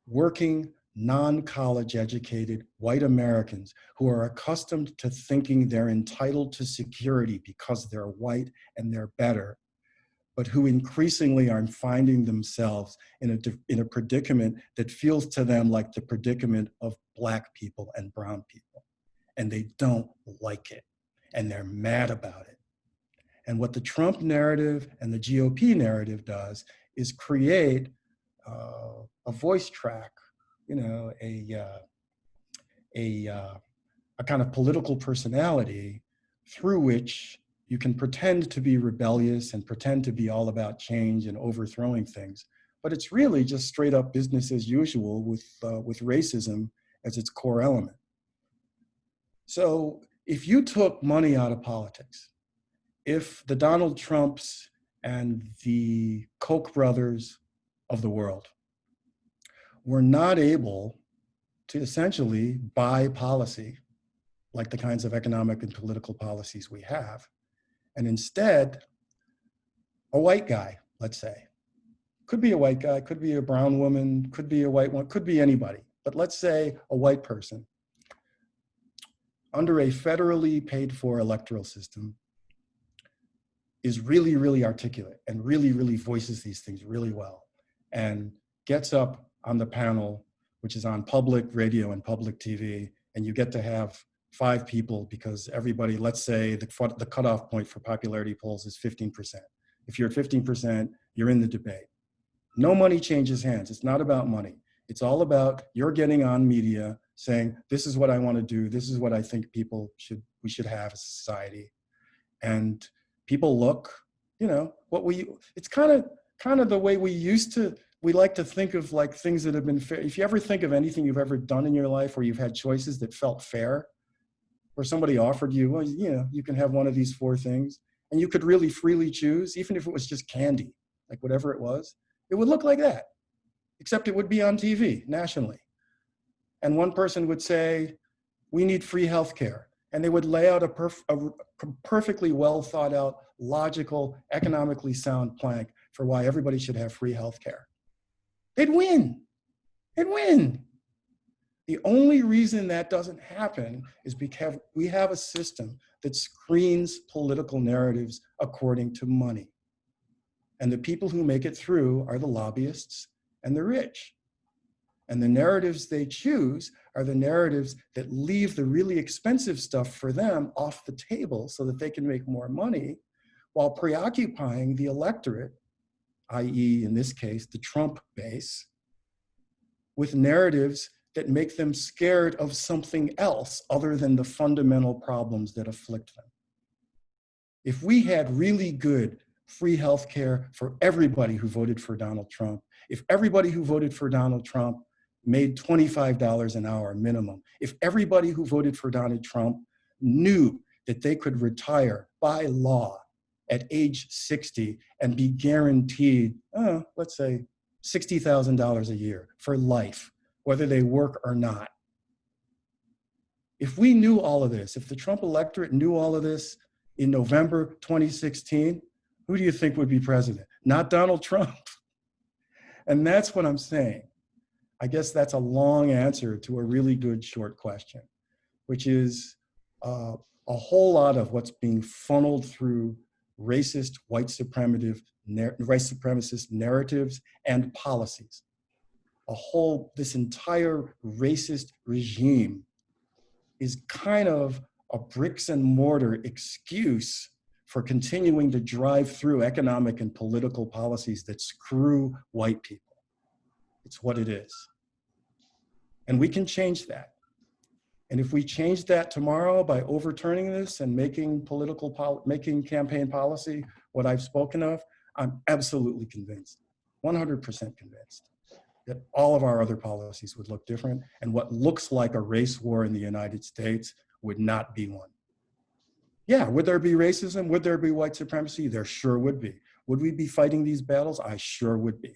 working, non-college educated white Americans who are accustomed to thinking they're entitled to security because they're white and they're better, but who increasingly are finding themselves in a predicament that feels to them like the predicament of Black people and brown people. And they don't like it, and they're mad about it. And what the Trump narrative and the GOP narrative does is create a voice track, a kind of political personality through which you can pretend to be rebellious and pretend to be all about change and overthrowing things. But it's really just straight up business as usual with racism as its core element. So if you took money out of politics, if the Donald Trumps and the Koch brothers of the world were not able to essentially buy policy, like the kinds of economic and political policies we have, and instead, a white guy, let's say, could be a white guy, could be a brown woman, could be a white one, could be anybody, but let's say a white person, under a federally paid for electoral system, is really, really articulate and really, really voices these things really well, and gets up on the panel, which is on public radio and public TV, and you get to have 5 people because everybody, let's say the cutoff point for popularity polls is 15%. If you're at 15%, you're in the debate. No money changes hands. It's not about money. It's all about you're getting on media saying, this is what I want to do. This is what I think we should have as a society. And people look, it's kind of the way we like to think of like things that have been fair. If you ever think of anything you've ever done in your life where you've had choices that felt fair, where somebody offered you, well, you can have one of these 4 things, and you could really freely choose, even if it was just candy, like whatever it was, it would look like that. except it would be on TV nationally. And one person would say, we need free healthcare. And they would lay out a perfectly well thought out, logical, economically sound plank for why everybody should have free healthcare. They'd win. They'd win. The only reason that doesn't happen is because we have a system that screens political narratives according to money. And the people who make it through are the lobbyists and the rich. And the narratives they choose are the narratives that leave the really expensive stuff for them off the table so that they can make more money while preoccupying the electorate, i.e. in this case, the Trump base, with narratives that make them scared of something else other than the fundamental problems that afflict them. If we had really good free healthcare for everybody who voted for Donald Trump, if everybody who voted for Donald Trump made $25 an hour minimum, if everybody who voted for Donald Trump knew that they could retire by law at age 60 and be guaranteed, let's say, $60,000 a year for life, whether they work or not. If we knew all of this, if the Trump electorate knew all of this in November 2016, who do you think would be president? Not Donald Trump. And that's what I'm saying. I guess that's a long answer to a really good short question, which is a whole lot of what's being funneled through racist, white supremacist narratives and policies. This entire racist regime is kind of a bricks and mortar excuse for continuing to drive through economic and political policies that screw white people. It's what it is. And we can change that. And if we change that tomorrow by overturning this and making campaign policy what I've spoken of, I'm absolutely convinced, 100% convinced, that all of our other policies would look different, and what looks like a race war in the United States would not be one. Yeah, would there be racism? Would there be white supremacy? There sure would be. Would we be fighting these battles? I sure would be.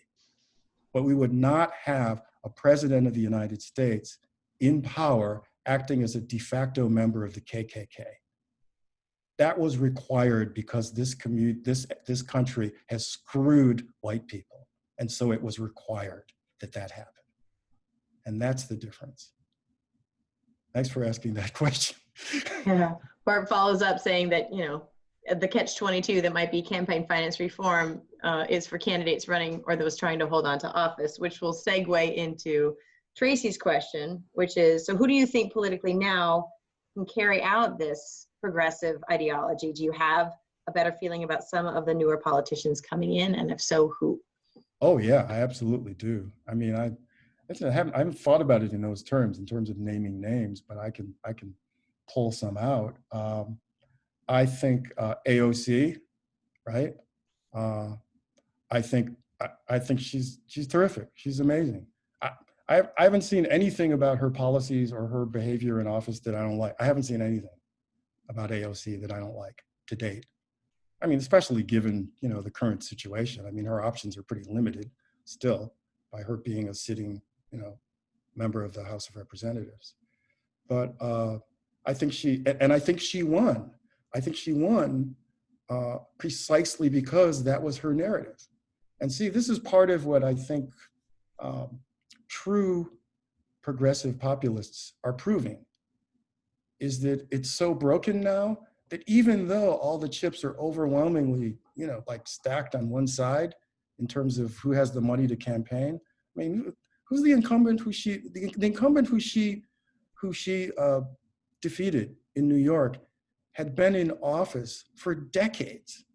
But we would not have a president of the United States in power acting as a de facto member of the KKK. That was required because this country has screwed white people. And so it was required that that happen. And that's the difference. Thanks for asking that question. Yeah. Barb follows up saying that, the catch-22 that might be campaign finance reform is for candidates running or those trying to hold on to office, which will segue into Tracy's question, which is, so who do you think politically now can carry out this progressive ideology? Do you have a better feeling about some of the newer politicians coming in? And if so, who? Oh yeah, I absolutely do. I mean, I haven't thought about it in those terms, in terms of naming names, but I can pull some out. I think AOC, right? I think she's terrific. She's amazing. I haven't seen anything about her policies or her behavior in office that I don't like. I haven't seen anything about AOC that I don't like to date. I mean, especially given, the current situation. I mean, her options are pretty limited still by her being a sitting, member of the House of Representatives. But I think she won. I think she won precisely because that was her narrative. And see, this is part of what I think true progressive populists are proving, is that it's so broken now that even though all the chips are overwhelmingly, like stacked on one side in terms of who has the money to campaign, I mean, who's the incumbent who she defeated in New York had been in office for decades.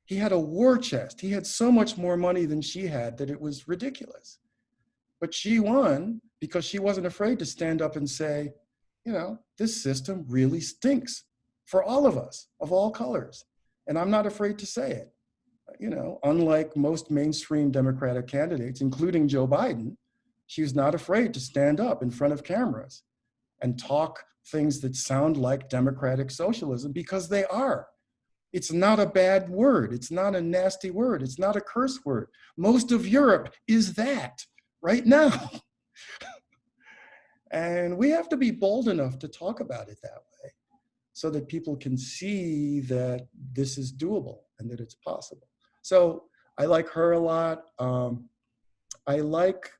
He had a war chest. He had so much more money than she had that it was ridiculous. But she won because she wasn't afraid to stand up and say, this system really stinks for all of us, of all colors. And I'm not afraid to say it. Unlike most mainstream Democratic candidates, including Joe Biden, she's not afraid to stand up in front of cameras and talk things that sound like democratic socialism, because they are. It's not a bad word. It's not a nasty word. It's not a curse word. Most of Europe is that, right now. And we have to be bold enough to talk about it that way so that people can see that this is doable and that it's possible. So I like her a lot. I like,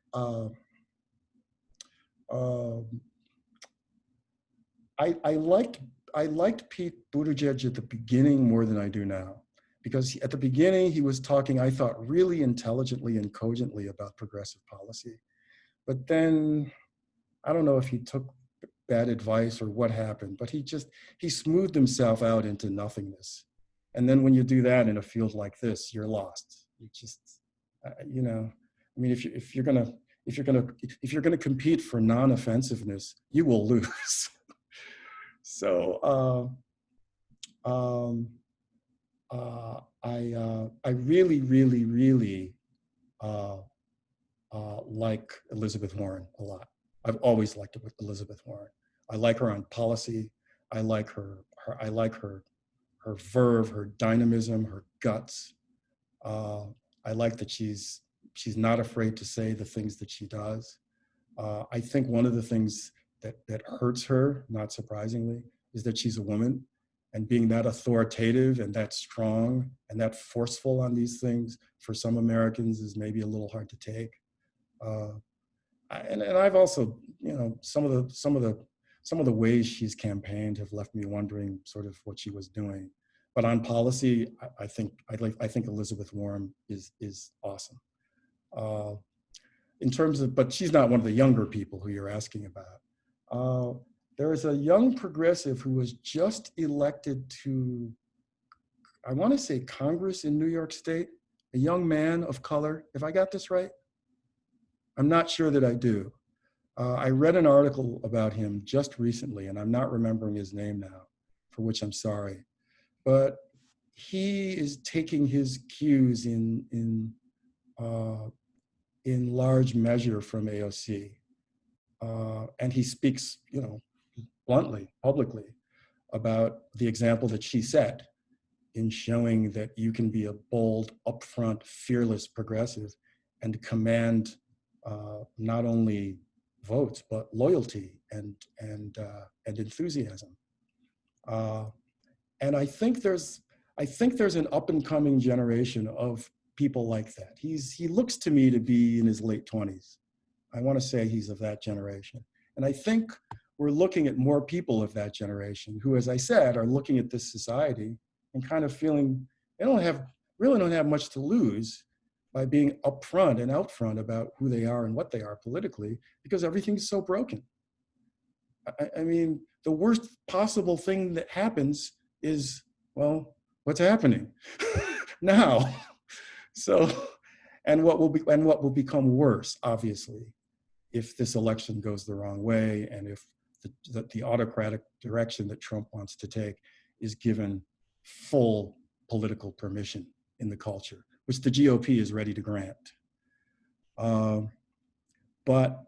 I liked Pete Buttigieg at the beginning more than I do now, because at the beginning he was talking, I thought, really intelligently and cogently about progressive policy. But then I don't know if he took bad advice or what happened, but he smoothed himself out into nothingness. And then when you do that in a field like this, you're lost. You just, you know, I mean, if you're gonna compete for non-offensiveness, you will lose. So I really, really, really like Elizabeth Warren a lot. I've always liked Elizabeth Warren. I like her on policy. I like her verve, her dynamism, her guts. I like that she's not afraid to say the things that she does. I think one of the things that hurts her, not surprisingly, is that she's a woman, and being that authoritative and that strong and that forceful on these things for some Americans is maybe a little hard to take. And I've also, you know, some of the ways she's campaigned have left me wondering sort of what she was doing. But on policy, I think Elizabeth Warren is awesome. In terms of, but she's not one of the younger people who you're asking about. There is a young progressive who was just elected to, I want to say, Congress in New York State, a young man of color. Have I got this right? I'm not sure that I do. I read an article about him just recently, and I'm not remembering his name now, for which I'm sorry. But he is taking his cues in large measure from AOC. And he speaks, you know, bluntly, publicly, about the example that she set in showing that you can be a bold, upfront, fearless progressive and command not only votes but loyalty and enthusiasm. And I think there's an up and coming generation of people like that. He looks to me to be in his late 20s. I want to say he's of that generation. And I think we're looking at more people of that generation who, as I said, are looking at this society and kind of feeling they really don't have much to lose by being upfront and out front about who they are and what they are politically, because everything's so broken. I mean, the worst possible thing that happens is, well, what's happening now? So, and what will become worse, obviously, if this election goes the wrong way, and if the autocratic direction that Trump wants to take is given full political permission in the culture, which the GOP is ready to grant. But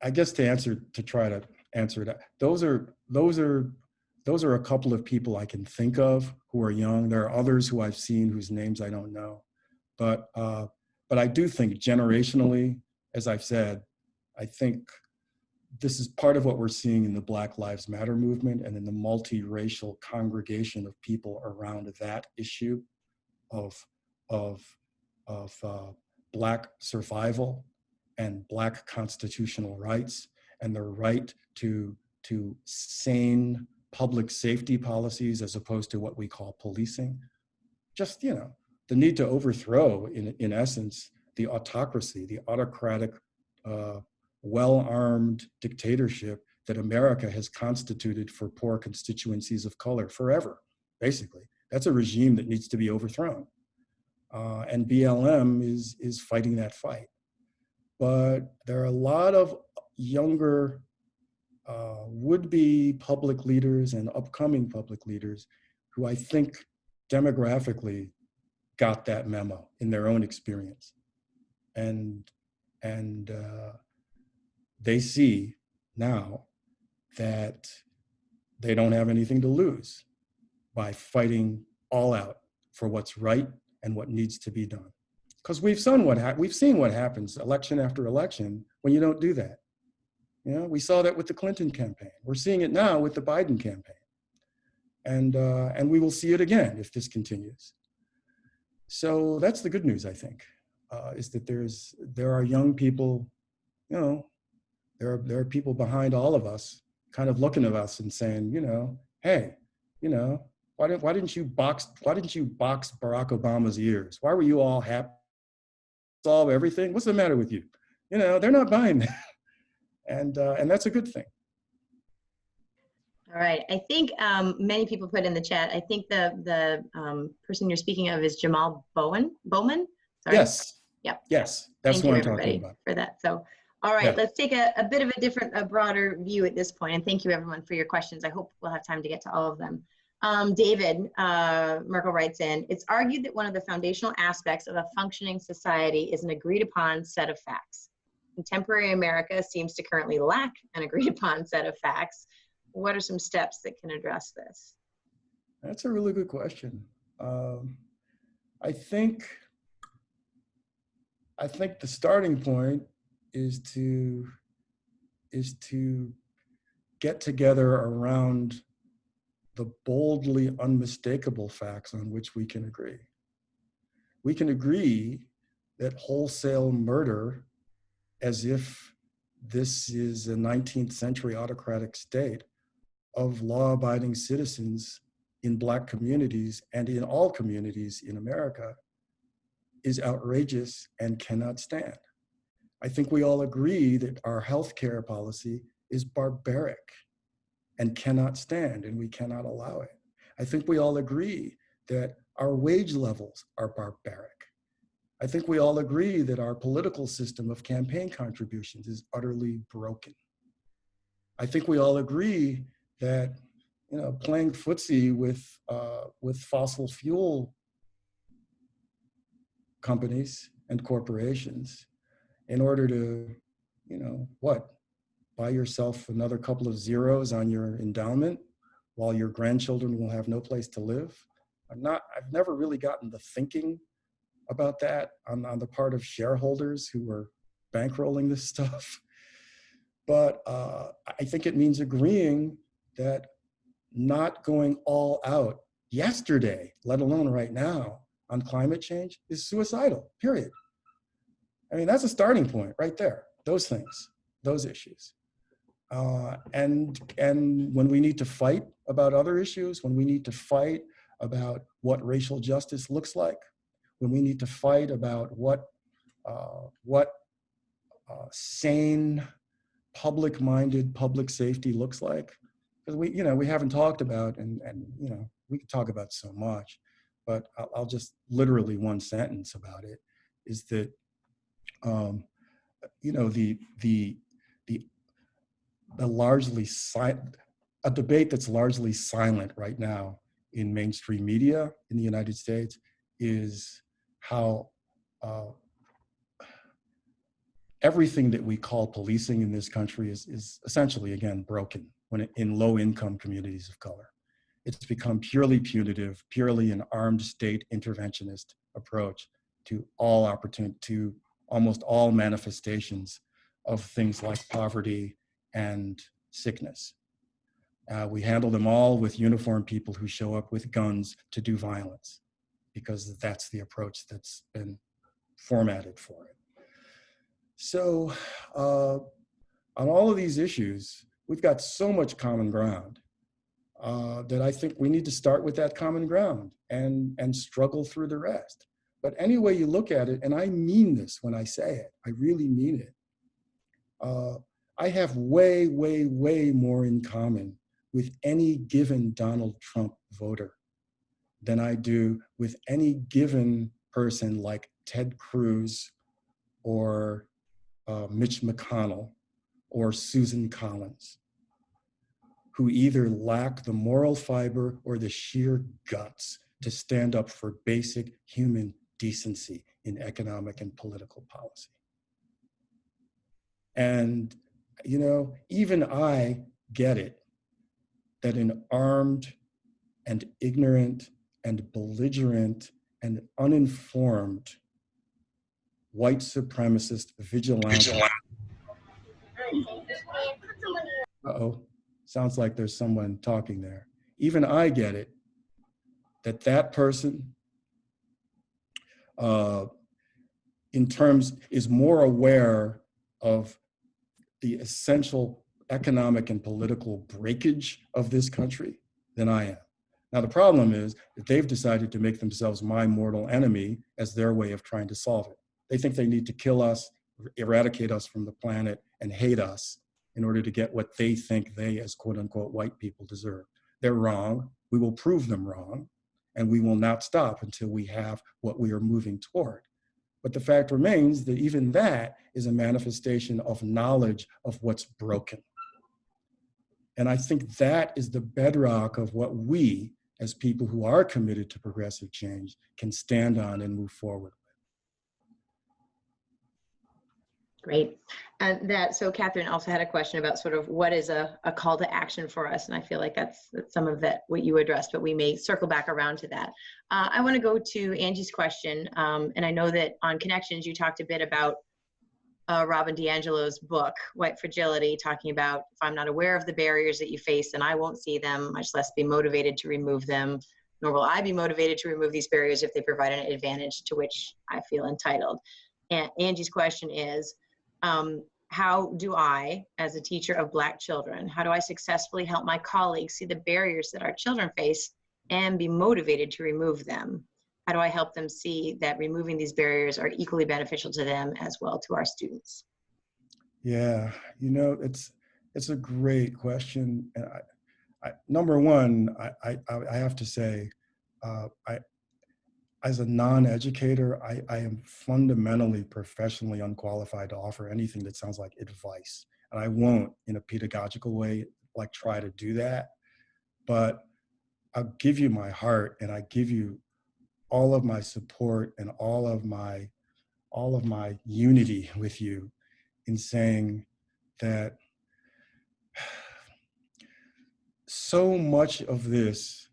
I guess to try to answer that, those are a couple of people I can think of who are young. There are others who I've seen whose names I don't know, but I do think generationally, as I've said, I think this is part of what we're seeing in the Black Lives Matter movement and in the multiracial congregation of people around that issue of Black survival and Black constitutional rights and the right to sane public safety policies as opposed to what we call policing. Just, you know, the need to overthrow, in essence, the autocracy, the autocratic, well-armed dictatorship that America has constituted for poor constituencies of color forever, basically. That's a regime that needs to be overthrown. And BLM is fighting that fight. But there are a lot of younger would-be public leaders and upcoming public leaders who I think demographically got that memo in their own experience. And they see now that they don't have anything to lose by fighting all out for what's right and what needs to be done. Because we've seen what happens election after election when you don't do that. You know, we saw that with the Clinton campaign. We're seeing it now with the Biden campaign, and we will see it again if this continues. So that's the good news, I think, is that there are young people, you know, there are people behind all of us, kind of looking at us and saying, you know, hey, you know, why didn't you box Barack Obama's ears? Why were you all happy? Solve everything? What's the matter with you? You know, they're not buying that. And that's a good thing. All right. I think many people put in the chat. I think the person you're speaking of is Jamal Bowman. Sorry. Yes. Yep. Yes. That's what I'm talking about. For that. So, all right, Yeah. let's take a bit of a broader view at this point. And thank you everyone for your questions. I hope we'll have time to get to all of them. David Merkel writes in, it's argued that one of the foundational aspects of a functioning society is an agreed upon set of facts. Contemporary America seems to currently lack an agreed upon set of facts. What are some steps that can address this? That's a really good question. I think the starting point is to get together around the boldly unmistakable facts on which we can agree. We can agree that wholesale murder, as if this is a 19th century autocratic state, of law-abiding citizens in Black communities and in all communities in America, is outrageous and cannot stand. I think we all agree that our healthcare policy is barbaric and cannot stand, and we cannot allow it. I think we all agree that our wage levels are barbaric. I think we all agree that our political system of campaign contributions is utterly broken. I think we all agree that, you know, playing footsie with fossil fuel companies and corporations in order to, you know, buy yourself another couple of zeros on your endowment while your grandchildren will have no place to live. I've never really gotten the thinking about that on the part of shareholders who are bankrolling this stuff. But I think it means agreeing that not going all out yesterday, let alone right now, on climate change is suicidal, period. I mean, that's a starting point right there, those things, those issues. And when we need to fight about other issues, when we need to fight about what racial justice looks like, when we need to fight about what sane, public-minded public safety looks like, because we haven't talked about, and you know, we could talk about so much, but I'll just literally one sentence about it, is that you know, a debate that's largely silent right now in mainstream media in the United States is how everything that we call policing in this country is essentially, again, broken in low-income communities of color. It's become purely punitive, purely an armed state interventionist approach to almost all manifestations of things like poverty and sickness. We handle them all with uniformed people who show up with guns to do violence, because that's the approach that's been formatted for it. So on all of these issues, we've got so much common ground that I think we need to start with that common ground and struggle through the rest. But any way you look at it, and I mean this when I say it, I really mean it, I have way, way, way more in common with any given Donald Trump voter than I do with any given person like Ted Cruz or Mitch McConnell or Susan Collins, who either lack the moral fiber or the sheer guts to stand up for basic human decency in economic and political policy. And, you know, even I get it that an armed and ignorant and belligerent and uninformed white supremacist vigilante. Uh-oh, sounds like there's someone talking there. Even I get it, that that person in terms is more aware of the essential economic and political breakage of this country than I am. Now, the problem is that they've decided to make themselves my mortal enemy as their way of trying to solve it. They think they need to kill us, eradicate us from the planet, and hate us in order to get what they think they, as quote unquote, white people deserve. They're wrong. We will prove them wrong, and we will not stop until we have what we are moving toward. But the fact remains that even that is a manifestation of knowledge of what's broken. And I think that is the bedrock of what we, as people who are committed to progressive change, can stand on and move forward. Great. And so Catherine also had a question about sort of what is a call to action for us. And I feel like that's some of that what you addressed, but we may circle back around to that. I want to go to Angie's question. And I know that on Connections, you talked a bit about Robin DiAngelo's book, White Fragility, talking about if I'm not aware of the barriers that you face, then I won't see them, much less be motivated to remove them, nor will I be motivated to remove these barriers if they provide an advantage to which I feel entitled. And Angie's question is, how do I, as a teacher of Black children, how do I successfully help my colleagues see the barriers that our children face and be motivated to remove them? How do I help them see that removing these barriers are equally beneficial to them as well to our students? Yeah, you know, it's a great question. And number one, I have to say, as a non-educator, I am fundamentally professionally unqualified to offer anything that sounds like advice. And I won't, in a pedagogical way, like try to do that. But I'll give you my heart, and I give you all of my support and all of my unity with you in saying that so much of this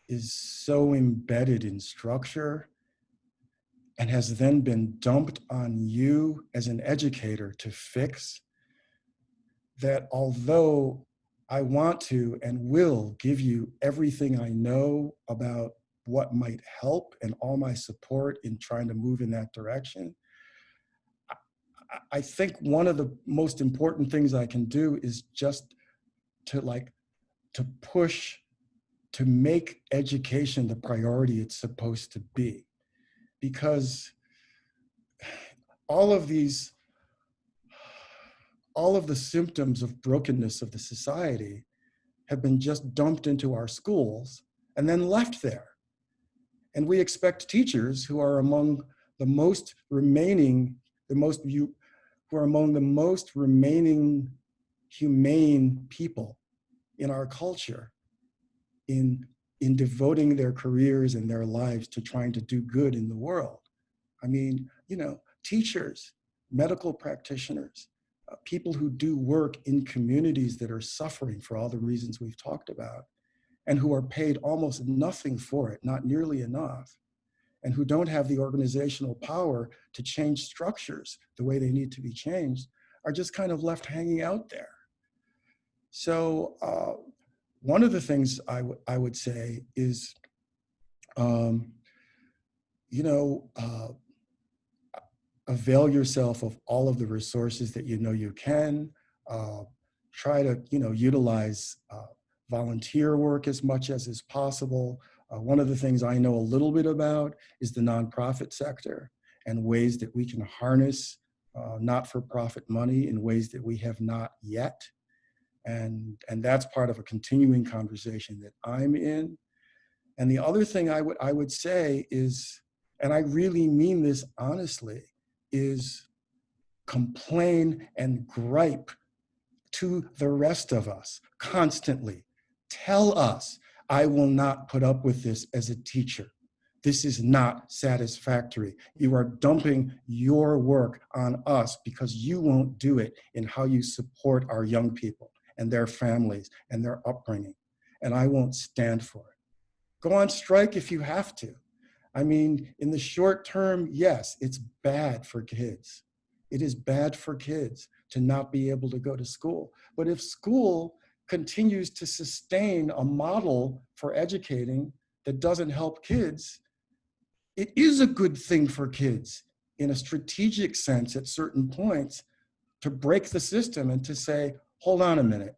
is so embedded in structure and has then been dumped on you as an educator to fix, that although I want to and will give you everything I know about what might help and all my support in trying to move in that direction, I think one of the most important things I can do is just to push to make education the priority it's supposed to be. Because all of the symptoms of brokenness of the society have been just dumped into our schools and then left there. And we expect teachers who are among the most remaining humane people in our culture in devoting their careers and their lives to trying to do good in the world. I mean, you know, teachers, medical practitioners, people who do work in communities that are suffering for all the reasons we've talked about, and who are paid almost nothing for it, not nearly enough, and who don't have the organizational power to change structures the way they need to be changed, are just kind of left hanging out there. So one of the things I would say is, avail yourself of all of the resources that you know you can. Try to, utilize volunteer work as much as is possible. One of the things I know a little bit about is the nonprofit sector and ways that we can harness not-for-profit money in ways that we have not yet. And that's part of a continuing conversation that I'm in. And the other thing I would say is, and I really mean this honestly, is complain and gripe to the rest of us constantly. Tell us, I will not put up with this as a teacher. This is not satisfactory. You are dumping your work on us because you won't do it in how you support our young people and their families and their upbringing. And I won't stand for it. Go on strike if you have to. I mean, in the short term, yes, it's bad for kids. It is bad for kids to not be able to go to school. But if school continues to sustain a model for educating that doesn't help kids, it is a good thing for kids in a strategic sense at certain points to break the system and to say, hold on a minute,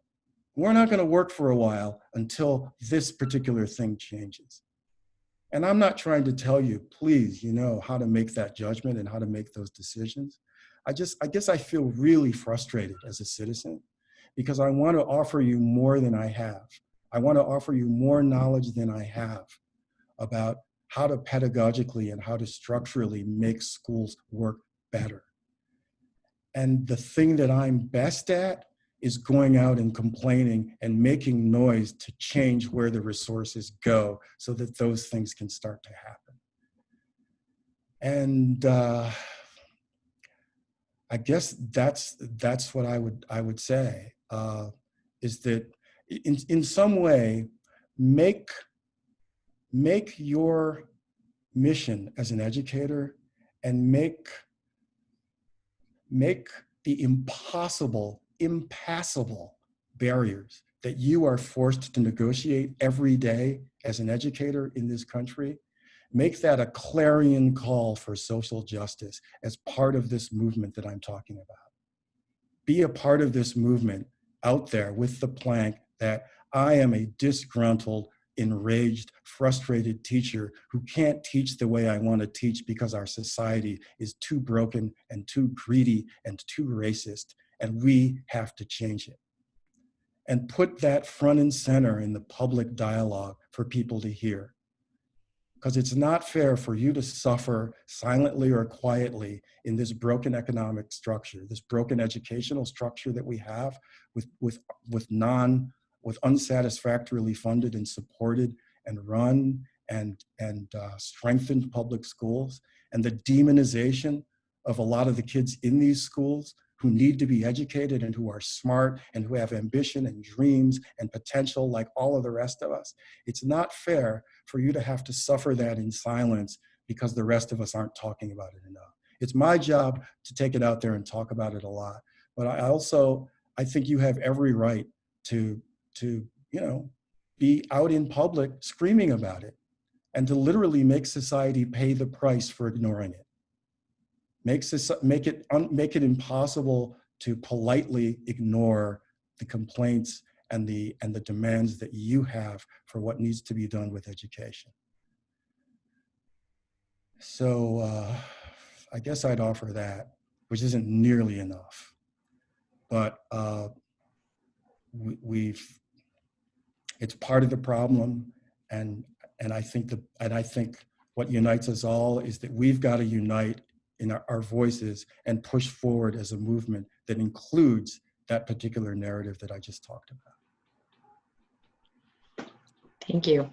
we're not going to work for a while until this particular thing changes. And I'm not trying to tell you, please, you know, how to make that judgment and how to make those decisions. I guess I feel really frustrated as a citizen because I want to offer you more than I have. I want to offer you more knowledge than I have about how to pedagogically and how to structurally make schools work better. And the thing that I'm best at is going out and complaining and making noise to change where the resources go so that those things can start to happen. And I guess that's what I would say, is that in some way, make your mission as an educator and make the impassable barriers that you are forced to negotiate every day as an educator in this country, make that a clarion call for social justice as part of this movement that I'm talking about. Be a part of this movement out there with the plank that I am a disgruntled, enraged, frustrated teacher who can't teach the way I want to teach because our society is too broken and too greedy and too racist, and we have to change it. And put that front and center in the public dialogue for people to hear. Because it's not fair for you to suffer silently or quietly in this broken economic structure, this broken educational structure that we have with unsatisfactorily funded and supported and run and strengthened public schools, and the demonization of a lot of the kids in these schools who need to be educated and who are smart and who have ambition and dreams and potential like all of the rest of us. It's not fair for you to have to suffer that in silence because the rest of us aren't talking about it enough. It's my job to take it out there and talk about it a lot. But I think you have every right to be out in public screaming about it and to literally make society pay the price for ignoring it. Make it impossible to politely ignore the complaints and the demands that you have for what needs to be done with education. So I guess I'd offer that, which isn't nearly enough, but it's part of the problem, and I think what unites us all is that we've got to unite in our voices and push forward as a movement that includes that particular narrative that I just talked about. Thank you.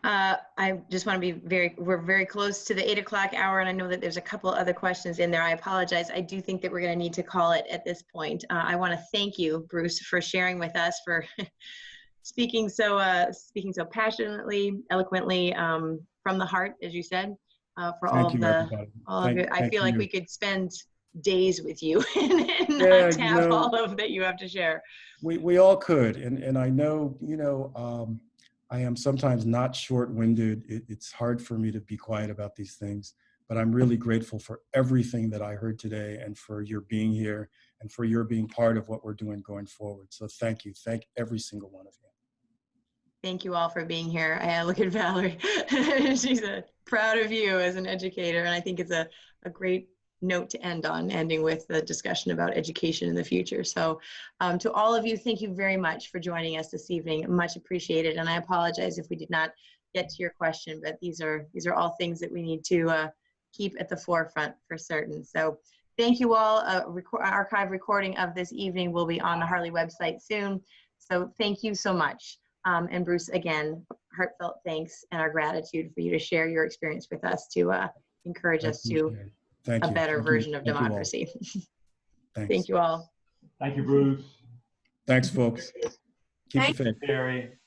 I just want to be we're very close to the 8 o'clock hour, and I know that there's a couple other questions in there. I apologize. I do think that we're going to need to call it at this point. I want to thank you, Bruce, for sharing with us, for speaking so passionately, eloquently, from the heart, as you said. For all of it. I feel like we could spend days with you and not have all of that you have to share. We all could, and I know, I am sometimes not short-winded. It's hard for me to be quiet about these things, but I'm really grateful for everything that I heard today and for your being here and for your being part of what we're doing going forward. So thank you. Thank every single one of you. Thank you all for being here. I look at Valerie. She's proud of you as an educator, and I think it's a great note to end on, ending with the discussion about education in the future. So to all of you, thank you very much for joining us this evening. Much appreciated, and I apologize if we did not get to your question, but these are all things that we need to keep at the forefront for certain. So thank you all. Archive recording of this evening will be on the Harley website soon. So thank you so much. And Bruce, again, heartfelt thanks and our gratitude for you to share your experience with us to encourage us to a better version of democracy. Thanks. Thank you all. Thank you, Bruce. Thanks, folks. Keep the faith. Terry.